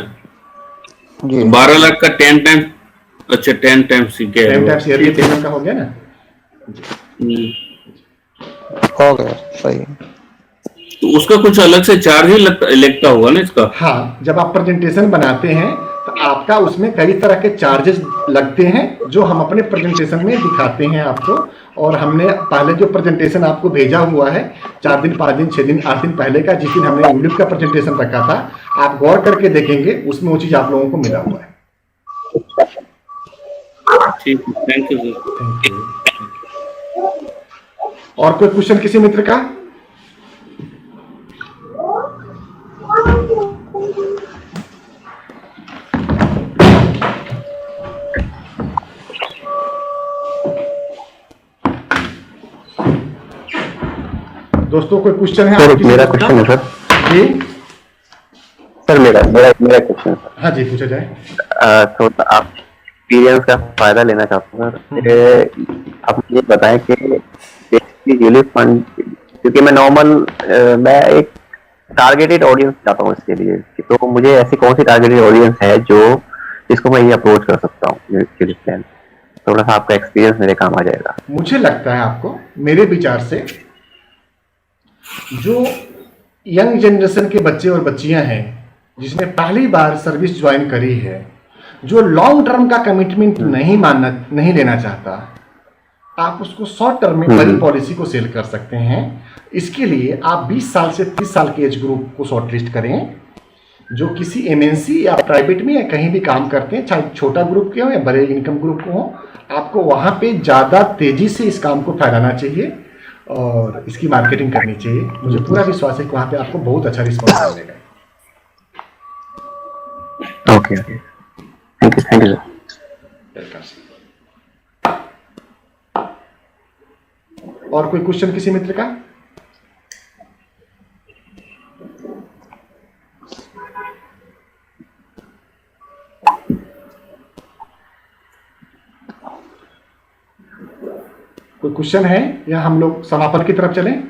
Speaker 7: जी। 12 लाख का 10 टाइम अच्छा 10 टाइम्स की क्या
Speaker 1: 10 टाइम्स ईयरली
Speaker 7: ठीक है।
Speaker 1: प्रीमियम का हो गया ना।
Speaker 7: हम्म।
Speaker 4: हो गया सही है।
Speaker 7: तो उसका कुछ अलग से चार्ज ही लगता होगा ना इसका।
Speaker 1: हाँ, जब आप प्रेजेंटेशन बनाते हैं तो आपका उसमें कई तरह के चार्जेस लगते हैं जो हम अपने प्रेजेंटेशन में दिखाते हैं आपको। और हमने पहले जो प्रेजेंटेशन आपको भेजा हुआ है 4 दिन 5 दिन 6 दिन 8 दिन पहले का, जिस दिन हमने यूलिप का प्रेजेंटेशन रखा था, आप गौर करके देखेंगे उसमें वो चीज आप लोगों को मिला हुआ है।
Speaker 7: ठीक है, thank you sir.
Speaker 1: Thank you. और कोई क्वेश्चन किसी मित्र का? दोस्तों कोई क्वेश्चन है?
Speaker 5: सर
Speaker 1: आप किसी
Speaker 5: मेरा
Speaker 1: का?
Speaker 5: क्वेश्चन है सर।
Speaker 1: जी
Speaker 5: सर मेरा मेरा मेरा क्वेश्चन है सर।
Speaker 1: हाँ जी, पूछा जाए।
Speaker 5: तो आप एक्सपीरियंस का फायदा लेना चाहता हूँ सर। आप मुझे बताएं कि यूलिप फंड, क्योंकि मैं मैं एक टारगेटेड ऑडियंस चाहता हूँ इसके लिए, तो मुझे ऐसी कौन सी टारगेटेड ऑडियंस है जो जिसको मैं ये अप्रोच कर सकता हूँ यूलिप प्लान? थोड़ा सा आपका एक्सपीरियंस मेरे काम आ जाएगा।
Speaker 1: मुझे लगता है आपको, मेरे विचार से, जो यंग जनरेशन के बच्चे और बच्चियां हैं जिसने पहली बार सर्विस ज्वाइन करी है, जो लॉन्ग टर्म का कमिटमेंट नहीं लेना चाहता, आप उसको शॉर्ट टर्म में बड़ी पॉलिसी को सेल कर सकते हैं। इसके लिए आप 20 साल से 30 साल के एज ग्रुप को शॉर्टलिस्ट करें, जो किसी एमएनसी या प्राइवेट में या कहीं भी काम करते हैं, चाहे छोटा ग्रुप के हो या बड़े इनकम ग्रुप को हो। आपको वहां पे ज्यादा तेजी से इस काम को फैलाना चाहिए और इसकी मार्केटिंग करनी चाहिए। मुझे पूरा विश्वास है कि वहां पे आपको बहुत अच्छा रिस्पॉन्स मिलेगा।
Speaker 5: Okay okay, thank you sir.
Speaker 1: और कोई क्वेश्चन किसी मित्र का? कोई क्वेश्चन है या हम लोग समापन की तरफ चलें?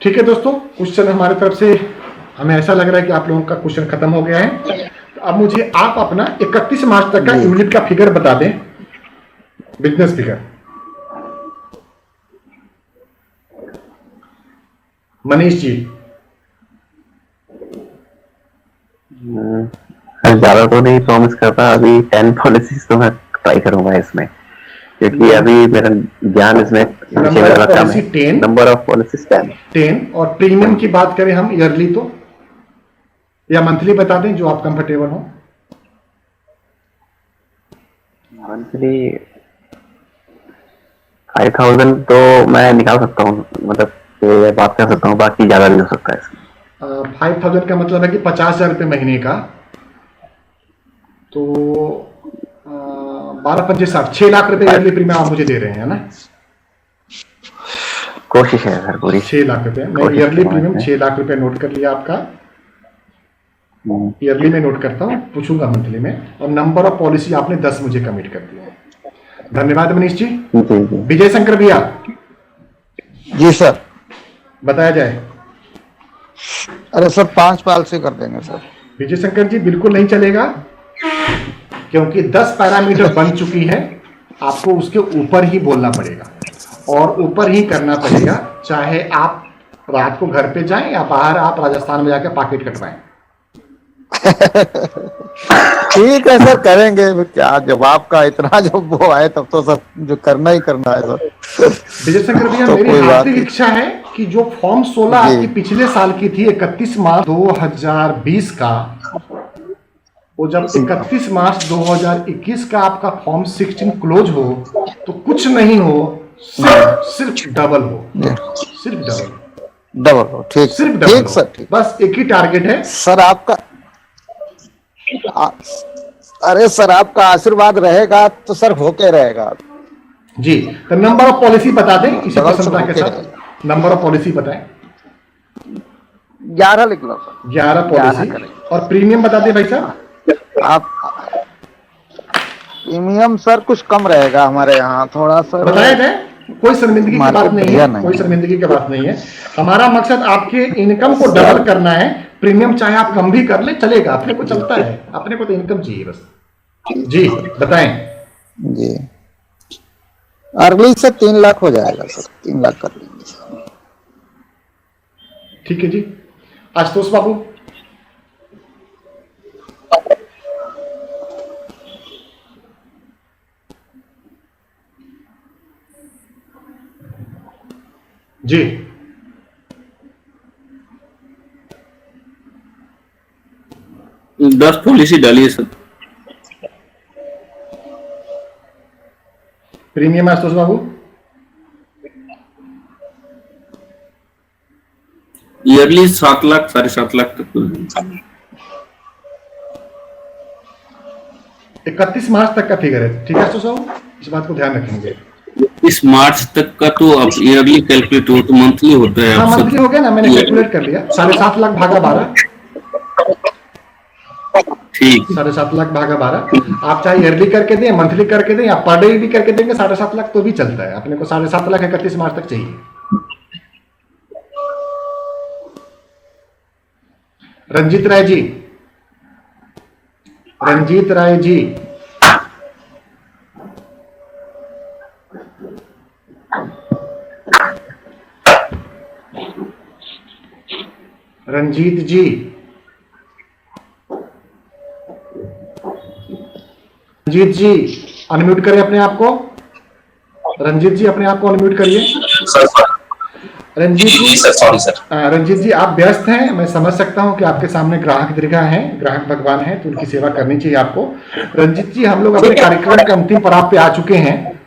Speaker 1: ठीक है दोस्तों, क्वेश्चन हमारे तरफ से, हमें ऐसा लग रहा है कि आप लोगों का क्वेश्चन खत्म हो गया है। तो अब मुझे आप अपना 31 मार्च तक का यूनिट का फिगर बता दें, बिजनेस फिगर। मनीष जी।
Speaker 5: ज्यादा तो नहीं प्रॉमिस करता, अभी 10 पॉलिसीज तो मैं ट्राई करूंगा इसमें, क्योंकि अभी मेरा ज्ञान इसमें
Speaker 1: number of policy 10,
Speaker 5: number of policies
Speaker 1: 10। और प्रीमियम की बात करें हम ईयरली तो, या मंथली बता दें जो आप कंफर्टेबल हो।
Speaker 5: मंथली 5000 तो मैं निकाल सकता हूँ, मतलब बात कर सकता हूँ, बाकी ज्यादा भी हो सकता है इसमें।
Speaker 1: 5000 का मतलब है कि 50,000 रुपये महीने का, तो 12×5 = 6 लाख रुपए ईयरली प्रीमियम आप मुझे दे रहे हैं, है ना?
Speaker 5: कोशिश है सर पूरी।
Speaker 1: 6 लाख रुपए मैं ईयरली प्रीमियम 6 लाख रुपए नोट कर लिया आपका। ईयरली में नोट करता हूँ, पूछूंगा मंथली में। और नंबर ऑफ पॉलिसी आपने 10 मुझे कमिट कर दिया है। धन्यवाद मनीष जी। विजय शंकर भैया।
Speaker 4: जी सर।
Speaker 1: बताया जाए।
Speaker 4: अरे सर 5 पॉलिसी कर देंगे सर।
Speaker 1: विजय शंकर जी बिल्कुल नहीं चलेगा, क्योंकि 10 पैरामीटर बन चुकी है, आपको उसके ऊपर ही बोलना पड़ेगा और ऊपर ही करना पड़ेगा, चाहे आप रात को घर पे जाएं या बाहर आप राजस्थान में जाकर पॉकेट कटवाएं।
Speaker 4: ठीक है सर, करेंगे। क्या जवाब का इतना जो वो है, तब तो सर जो करना ही करना है सर।
Speaker 1: विजय शंकर भैया,
Speaker 4: तो
Speaker 1: मेरी
Speaker 4: कोई बात
Speaker 1: हार्दिक
Speaker 4: नहीं।
Speaker 1: इच्छा है कि जो फॉर्म 16 आपकी पिछले साल की थी 31 मार्च 2020 का, वो जब 31 मार्च 2021 का आपका फॉर्म 16 क्लोज हो तो कुछ नहीं हो, सिर्फ डबल हो, सिर्फ
Speaker 4: डबल हो। ठीक
Speaker 1: सिर्फ डबल
Speaker 4: ठीक
Speaker 1: हो।
Speaker 4: सर, ठीक।
Speaker 1: बस एक ही टारगेट है
Speaker 4: सर आपका अरे सर आपका आशीर्वाद रहेगा तो सर होके रहेगा
Speaker 1: जी। तो नंबर ऑफ पॉलिसी बता दें इसी
Speaker 4: डबल
Speaker 1: प्रसन्नता के
Speaker 4: होके
Speaker 1: साथ। नंबर ऑफ पॉलिसी बताएं।
Speaker 4: 11 लिख लो सर।
Speaker 1: 11 पॉलिसी।
Speaker 4: करें।
Speaker 1: और प्रीमियम बता दें भाई साहब।
Speaker 4: आप प्रीमियम सर कुछ कम रहेगा हमारे यहाँ थोड़ा सर।
Speaker 1: बताया जाए कोई शर्मिंदगी की बात
Speaker 4: मार्केट
Speaker 1: नहीं
Speaker 4: बढ़िया
Speaker 1: है,
Speaker 4: नहीं
Speaker 1: कोई
Speaker 4: है।
Speaker 1: शर्मिंदगी की बात नहीं है। हमारा मकसद आपके इनकम को डबल करना है। प्रीमियम चाहे आप कम भी कर ले चलेगा, अपने को चलता है, अपने को तो इनकम चाहिए बस। जी बताएं।
Speaker 4: जी, अर्ली से 3 लाख हो जाएगा सर, 3 लाख कर लेंगे।
Speaker 1: ठीक है जी, आशुतोष बाबू। जी
Speaker 7: 10 पॉलिसी डालिए सर।
Speaker 1: प्रीमियम आशुतोष बाबू
Speaker 7: ईयरली 7 लाख 7.5 लाख तक।
Speaker 1: 31 मार्च तक का फिगर है, ठीक है आशुतोष बाबू, इस बात को ध्यान रखेंगे।
Speaker 7: इस मार्च तक का तो अब ईयरली कैलकुलेट हो तो मंथली होता है।
Speaker 1: हाँ
Speaker 7: आप
Speaker 1: मंथली हो गया ना, मैंने कैलकुलेट कर लिया। 7.5 लाख भागा 12,
Speaker 7: ठीक
Speaker 1: 7.5 लाख भागा 12। आप चाहे ईयरली करके दें, मंथली करके दें, या पर डे भी करके देंगे 7.5 लाख तो भी चलता है। अपने को 7.5 लाख 31 मार्च तक चाहिए। रंजीत राय जी, रंजीत राय जी, रंजीत जी, रंजीत जी अनम्यूट करें अपने आप को। रंजीत जी अपने आप को अनम्यूट करिए। रंजीत जी
Speaker 6: सॉरी सर।
Speaker 1: रंजीत जी आप व्यस्त हैं, मैं समझ सकता हूं कि आपके सामने ग्राहक दीर्घा हैं, ग्राहक भगवान हैं, तो उनकी सेवा करनी चाहिए आपको। रंजीत जी हम लोग अपने कार्यक्रम के अंतिम पड़ाव पे आ चुके हैं।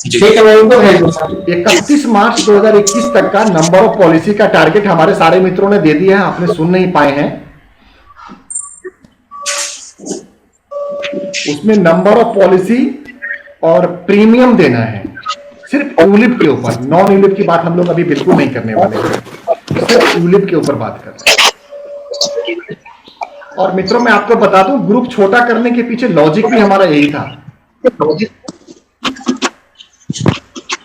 Speaker 1: 31 मार्च 2021 तक का नंबर ऑफ पॉलिसी का टारगेट हमारे सारे मित्रों ने दे दिया है, आपने सुन नहीं पाए हैं। उसमें नंबर ऑफ पॉलिसी और प्रीमियम देना है, सिर्फ यूलिप के ऊपर। नॉन यूलिप की बात हम लोग अभी बिल्कुल नहीं करने वाले हैं, सिर्फ यूलिप के ऊपर बात कर रहे हैं। और मित्रों मैं आपको बता दूं, ग्रुप छोटा करने के पीछे लॉजिक भी हमारा यही था।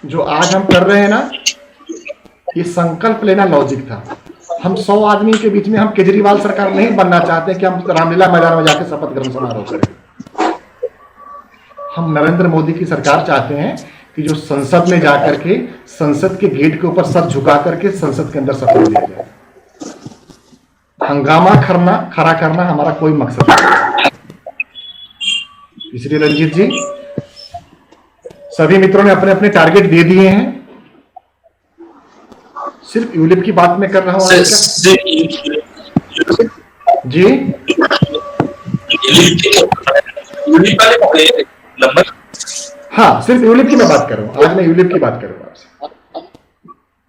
Speaker 1: जो आज हम कर रहे हैं ना, ये संकल्प लेना लॉजिक था। हम 100 आदमी के बीच में हम केजरीवाल सरकार नहीं बनना चाहते कि हम रामलीला मैदान में जाकर शपथ ग्रहण समारोह करें। हम नरेंद्र मोदी की सरकार चाहते हैं कि जो संसद में जाकर के संसद के गेट के ऊपर सर झुका करके संसद के अंदर शपथ लिया जाए। हंगामा खड़ा करना हमारा कोई मकसद नहीं। इसलिए रंजीत जी सभी मित्रों ने अपने अपने टारगेट दे दिए हैं। सिर्फ यूलिप की बात में कर रहा हूं जी।
Speaker 6: नंबर
Speaker 1: हाँ सिर्फ यूलिप की मैं बात कर रहा हूं, आज मैं यूलिप की बात कर रहा हूं आपसे।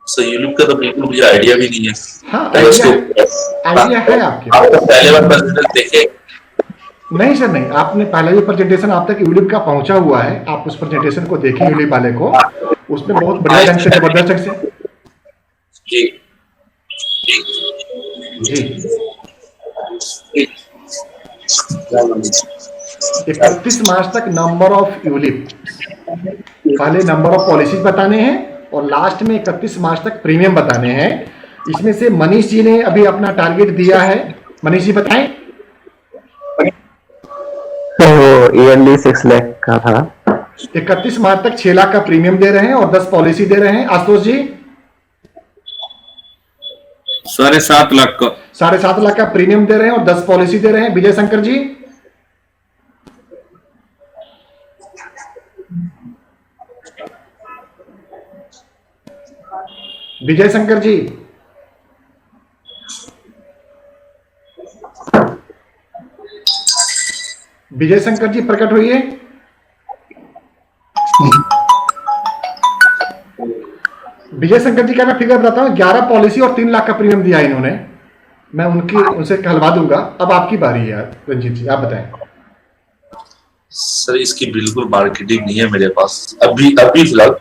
Speaker 6: सर यूलिप का तो बिल्कुल मुझे आइडिया भी नहीं है।
Speaker 1: हाँ
Speaker 6: तो उसको
Speaker 1: आइडिया है आपके
Speaker 6: आप
Speaker 1: पास।
Speaker 6: तो पहले बार प्रेजेंटेशन देखे।
Speaker 1: नहीं सर नहीं, आपने पहले जो प्रेजेंटेशन आप तक यूलिप का पहुंचा हुआ है, आप उस प्रेजेंटेशन को देखें यूलिप वाले को, उसमें बहुत बढ़िया ढंग से जबरदस्त ढंग से
Speaker 6: जी
Speaker 1: जी 31 मार्च तक नंबर ऑफ यूलिप, पहले नंबर ऑफ पॉलिसीज बताने हैं और लास्ट में 31 मार्च तक प्रीमियम बताने हैं। इसमें से मनीष जी ने अभी अपना टारगेट दिया है, मनीष जी बताएं।
Speaker 5: तो ईयरली 6 लाख का था।
Speaker 1: 31 मार्च तक 6 लाख का प्रीमियम दे रहे हैं और 10 पॉलिसी दे रहे हैं। आशुतोष जी
Speaker 7: 7.5 लाख का।
Speaker 1: 7.5 लाख का प्रीमियम दे रहे हैं और 10 पॉलिसी दे रहे हैं। विजय शंकर जी विजय शंकर जी विजय शंकर जी प्रकट हुई। विजय शंकर जी का मैं फिगर बताता हूं, 11 पॉलिसी और 3 लाख का प्रीमियम दिया इन्होंने। मैं उनसे कहलवा दूंगा। अब आपकी बारी है रंजीत जी, आप बताएं।
Speaker 6: सर इसकी बिल्कुल मार्केटिंग नहीं है मेरे पास अभी फिलहाल,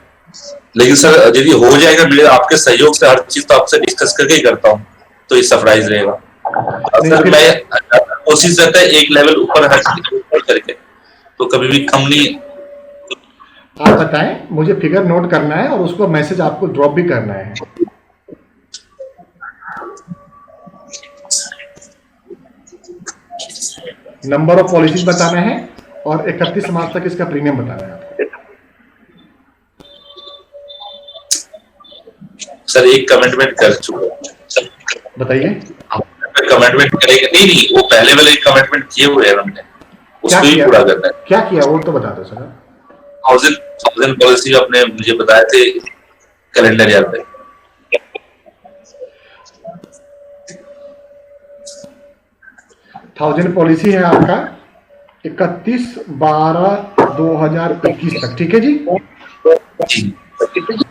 Speaker 6: लेकिन सर यदि हो जाएगा मेरे आपके सहयोग से, हर चीज तो आपसे डिस्कस करके ही करता हूँ, तो ये सरप्राइज रहेगा। सर मैं कोशिश रहता है एक लेवल ऊपर हट करके, तो कभी भी कम नहीं।
Speaker 1: आप बताएं, मुझे फिगर नोट करना है और उसको मैसेज आपको ड्रॉप भी करना है। नंबर ऑफ पॉलिसीज बताना है और 31 मार्च तक इसका प्रीमियम बताना है आपको।
Speaker 6: सर एक कमिटमेंट कर चुका,
Speaker 1: बताइए
Speaker 6: कमिटमेंट करेंगे। नहीं नहीं, वो पहले वाले कमिटमेंट किए हुए हैं हमने,
Speaker 1: क्या
Speaker 6: उसको ही
Speaker 1: किया,
Speaker 6: पूरा करना है।
Speaker 1: क्या किया वो तो बता दो सर।
Speaker 6: 1000 पॉलिसी आपने मुझे बताए थे कैलेंडर ईयर पे।
Speaker 1: थाउजेंड पॉलिसी है आपका 31/12/2021 तक, ठीक है जी।
Speaker 6: जी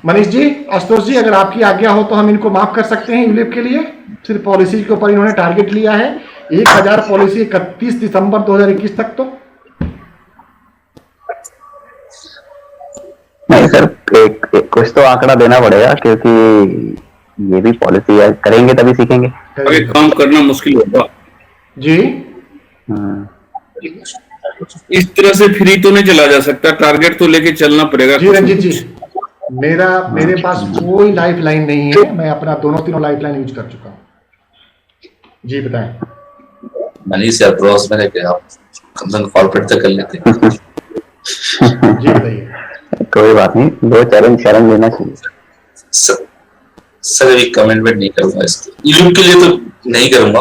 Speaker 1: मनीष जी, आशुतोष जी, अगर आपकी आज्ञा हो तो हम इनको माफ कर सकते हैं यूलिप के लिए। सिर्फ पॉलिसी के ऊपर इन्होंने टारगेट लिया है 1000 पॉलिसी 31 दिसंबर 2021 तक। तो
Speaker 5: नहीं सर, कुछ तो आंकड़ा देना पड़ेगा, क्योंकि ये भी पॉलिसी है, करेंगे तभी सीखेंगे।
Speaker 7: आगे काम करना मुश्किल होगा
Speaker 1: जी
Speaker 7: इस तरह से फ्री तो नहीं चला जा सकता, टारगेट तो लेके चलना पड़ेगा।
Speaker 1: जी रंजीत जी, मेरे पास कोई लाइफ लाइन नहीं है, मैं अपना तीनों लाइफ लाइन यूज कर चुका हूँ। जी बताएं।
Speaker 6: मनीष यार ब्रॉस मैंने कहा कम से कम कॉर्पोरेट तक कर लेते हैं।
Speaker 1: जी बताइए।
Speaker 5: कोई बात नहीं, दो चैलेंज लेना चाहिए।
Speaker 6: सर अभी कमिटमेंट नहीं करूंगा इसके यूट्यूब के लिए, तो नहीं करूंगा।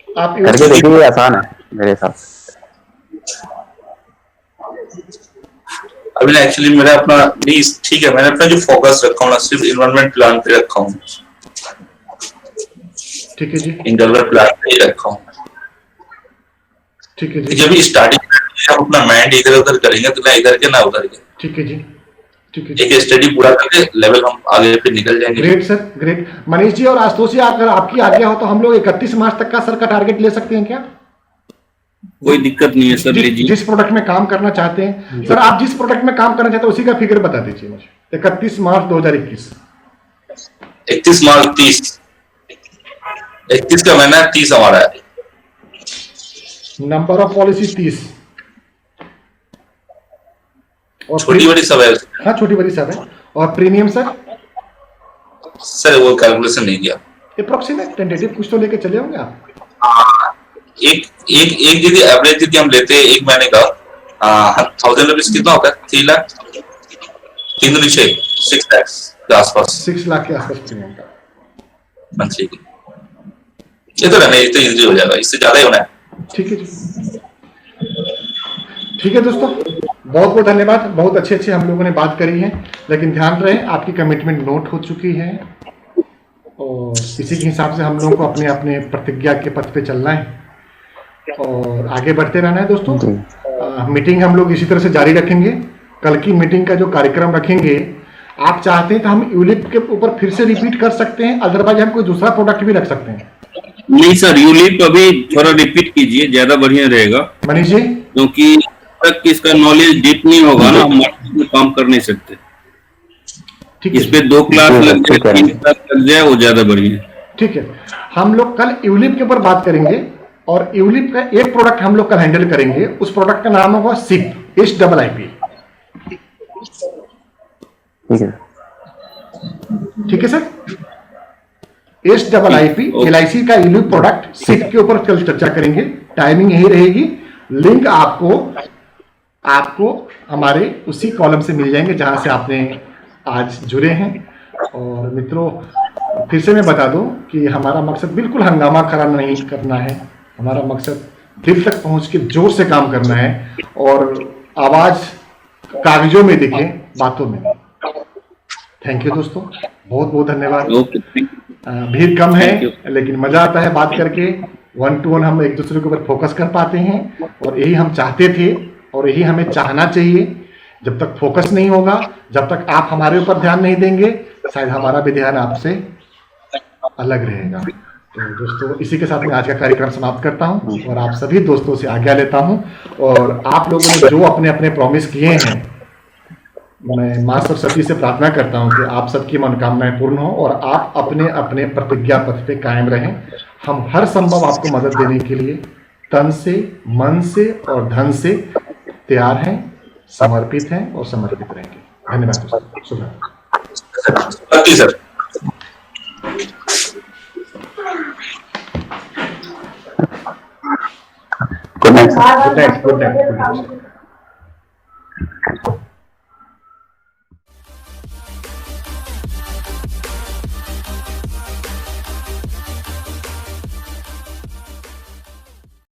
Speaker 1: आप
Speaker 5: करके देखिए, आसान है मेरे हिसाब से।
Speaker 6: अभी ना एक्चुअली मेरा अपना नहीं, ठीक है, मैंने अपना जो फोकस रखा हूँ ना सिर्फ इन्वायरमेंट प्लान पे रखा हूँ।
Speaker 1: ठीक है जी,
Speaker 6: इंटरवल प्लान पे ही रखा हूँ।
Speaker 1: ठीक है जी,
Speaker 6: जब स्टार्टिंग में हम अपना माइंड इधर उधर करेंगे तो ना इधर के ना उधर के,
Speaker 1: ठीक है जी, ठीक है।
Speaker 6: एक स्टडी पूरा करके लेवल हम आगे पे निकल जाएंगे।
Speaker 1: Great sir, great. Manish ji और आशुतोष जी, अगर आपकी आज्ञा हो तो हम लोग 31 मार्च तक का सर का टारगेट ले सकते हैं क्या?
Speaker 7: कोई दिक्कत नहीं है सर, लीजिए।
Speaker 1: जिस प्रोडक्ट में काम करना चाहते हैं सर, आप जिस प्रोडक्ट में काम करना चाहते हैं उसी का फिगर बता दीजिए मुझे। 31 मार्च 2021।
Speaker 6: 31 मार्च 30, 31 का महीना 30 हमारा है।
Speaker 1: नंबर ऑफ पॉलिसी 30 और
Speaker 6: छोटी बड़ी सब है।
Speaker 1: हाँ, छोटी बड़ी सब है। और प्रीमियम सर
Speaker 6: वो कैलकुलेशन नहीं किया।
Speaker 1: अप्रोक्सीमेट टेंटेटिव कुछ तो लेके चले होंगे आप।
Speaker 6: एक यदि एवरेज यदि हम लेते हैं एक महीने का 1000 रुपीज कितना होता है? 3 लाख, 3 दूनी 6 लाख के आसपास,
Speaker 1: 6 लाख के आसपास प्रीमियम का
Speaker 6: मंथली की। ये तो रहना, ये तो इजी हो जाएगा, इससे ज्यादा ही होना है।
Speaker 1: ठीक है जी, ठीक है दोस्तों, बहुत बहुत धन्यवाद। बहुत अच्छे हम लोगों ने बात करी है, लेकिन ध्यान रहे आपकी कमिटमेंट नोट हो चुकी है और इसी के हिसाब से हम लोगों को अपने अपने प्रतिज्ञा के पथ पे चलना है और आगे बढ़ते रहना है दोस्तों। मीटिंग हम लोग इसी तरह से जारी रखेंगे। कल की मीटिंग का जो कार्यक्रम रखेंगे, आप चाहते हैं तो हम यूलिप के ऊपर फिर से रिपीट कर सकते हैं, अदरवाइज हम कोई दूसरा प्रोडक्ट भी रख सकते हैं।
Speaker 7: नहीं सर, यूलिप अभी थोड़ा रिपीट कीजिए, ज्यादा बढ़िया रहेगा।
Speaker 1: मनीष जी,
Speaker 7: क्योंकि तक इसका नॉलेज डीप नहीं होगा ना, हम मार्केट में काम कर नहीं सकते।
Speaker 1: ठीक है,
Speaker 7: इस पे 2 क्लास लग जाए, 3 क्लास लग जाए, वो ज्यादा बढ़िया है।
Speaker 1: ठीक है। हम लोग कल यूलिप के ऊपर बात करेंगे और यूलिप का एक प्रोडक्ट हम लोग कल हैंडल करेंगे। उस प्रोडक्ट का नाम होगा SIP, SIIP। ठीक है सर, SIIP LIC का यूलिप प्रोडक्ट SIP के ऊपर कल चर्चा करेंगे। टाइमिंग यही रहेगी। लिंक आपको हमारे उसी कॉलम से मिल जाएंगे जहां से आपने आज जुड़े हैं। और मित्रों, फिर से मैं बता दूं कि हमारा मकसद बिल्कुल हंगामा खड़ा नहीं करना है। हमारा मकसद दिल तक पहुंच के जोर से काम करना है और आवाज कागजों में दिखे, बातों में। थैंक यू दोस्तों, बहुत बहुत धन्यवाद। भीड़ कम है लेकिन मजा आता है बात करके। 1 to 1 हम एक दूसरे के ऊपर फोकस कर पाते हैं और यही हम चाहते थे और यही हमें चाहना चाहिए। जब तक फोकस नहीं होगा, जब तक आप हमारे ऊपर ध्यान नहीं देंगे, शायद हमारा भी ध्यान आपसे अलग रहेगा। तो दोस्तों, इसी के साथ मैं आज का कार्यक्रम समाप्त करता हूं और आप सभी दोस्तों से आज्ञा लेता हूं। और आप लोगों ने जो अपने अपने प्रॉमिस किए हैं, मैं मां सरस्वती से प्रार्थना करता हूं कि आप सबकी मनोकामनाएं पूर्ण हो और आप अपने अपने प्रतिज्ञा पथ पे कायम रहें। हम हर संभव आपको मदद देने के लिए तन से, मन से और धन से तैयार हैं, समर्पित हैं और समर्पित रहेंगे। धन्यवाद दोस्तों, शुभ रात्रि।
Speaker 6: बाकी sir
Speaker 5: good night sir.
Speaker 1: Good night, good night, good night.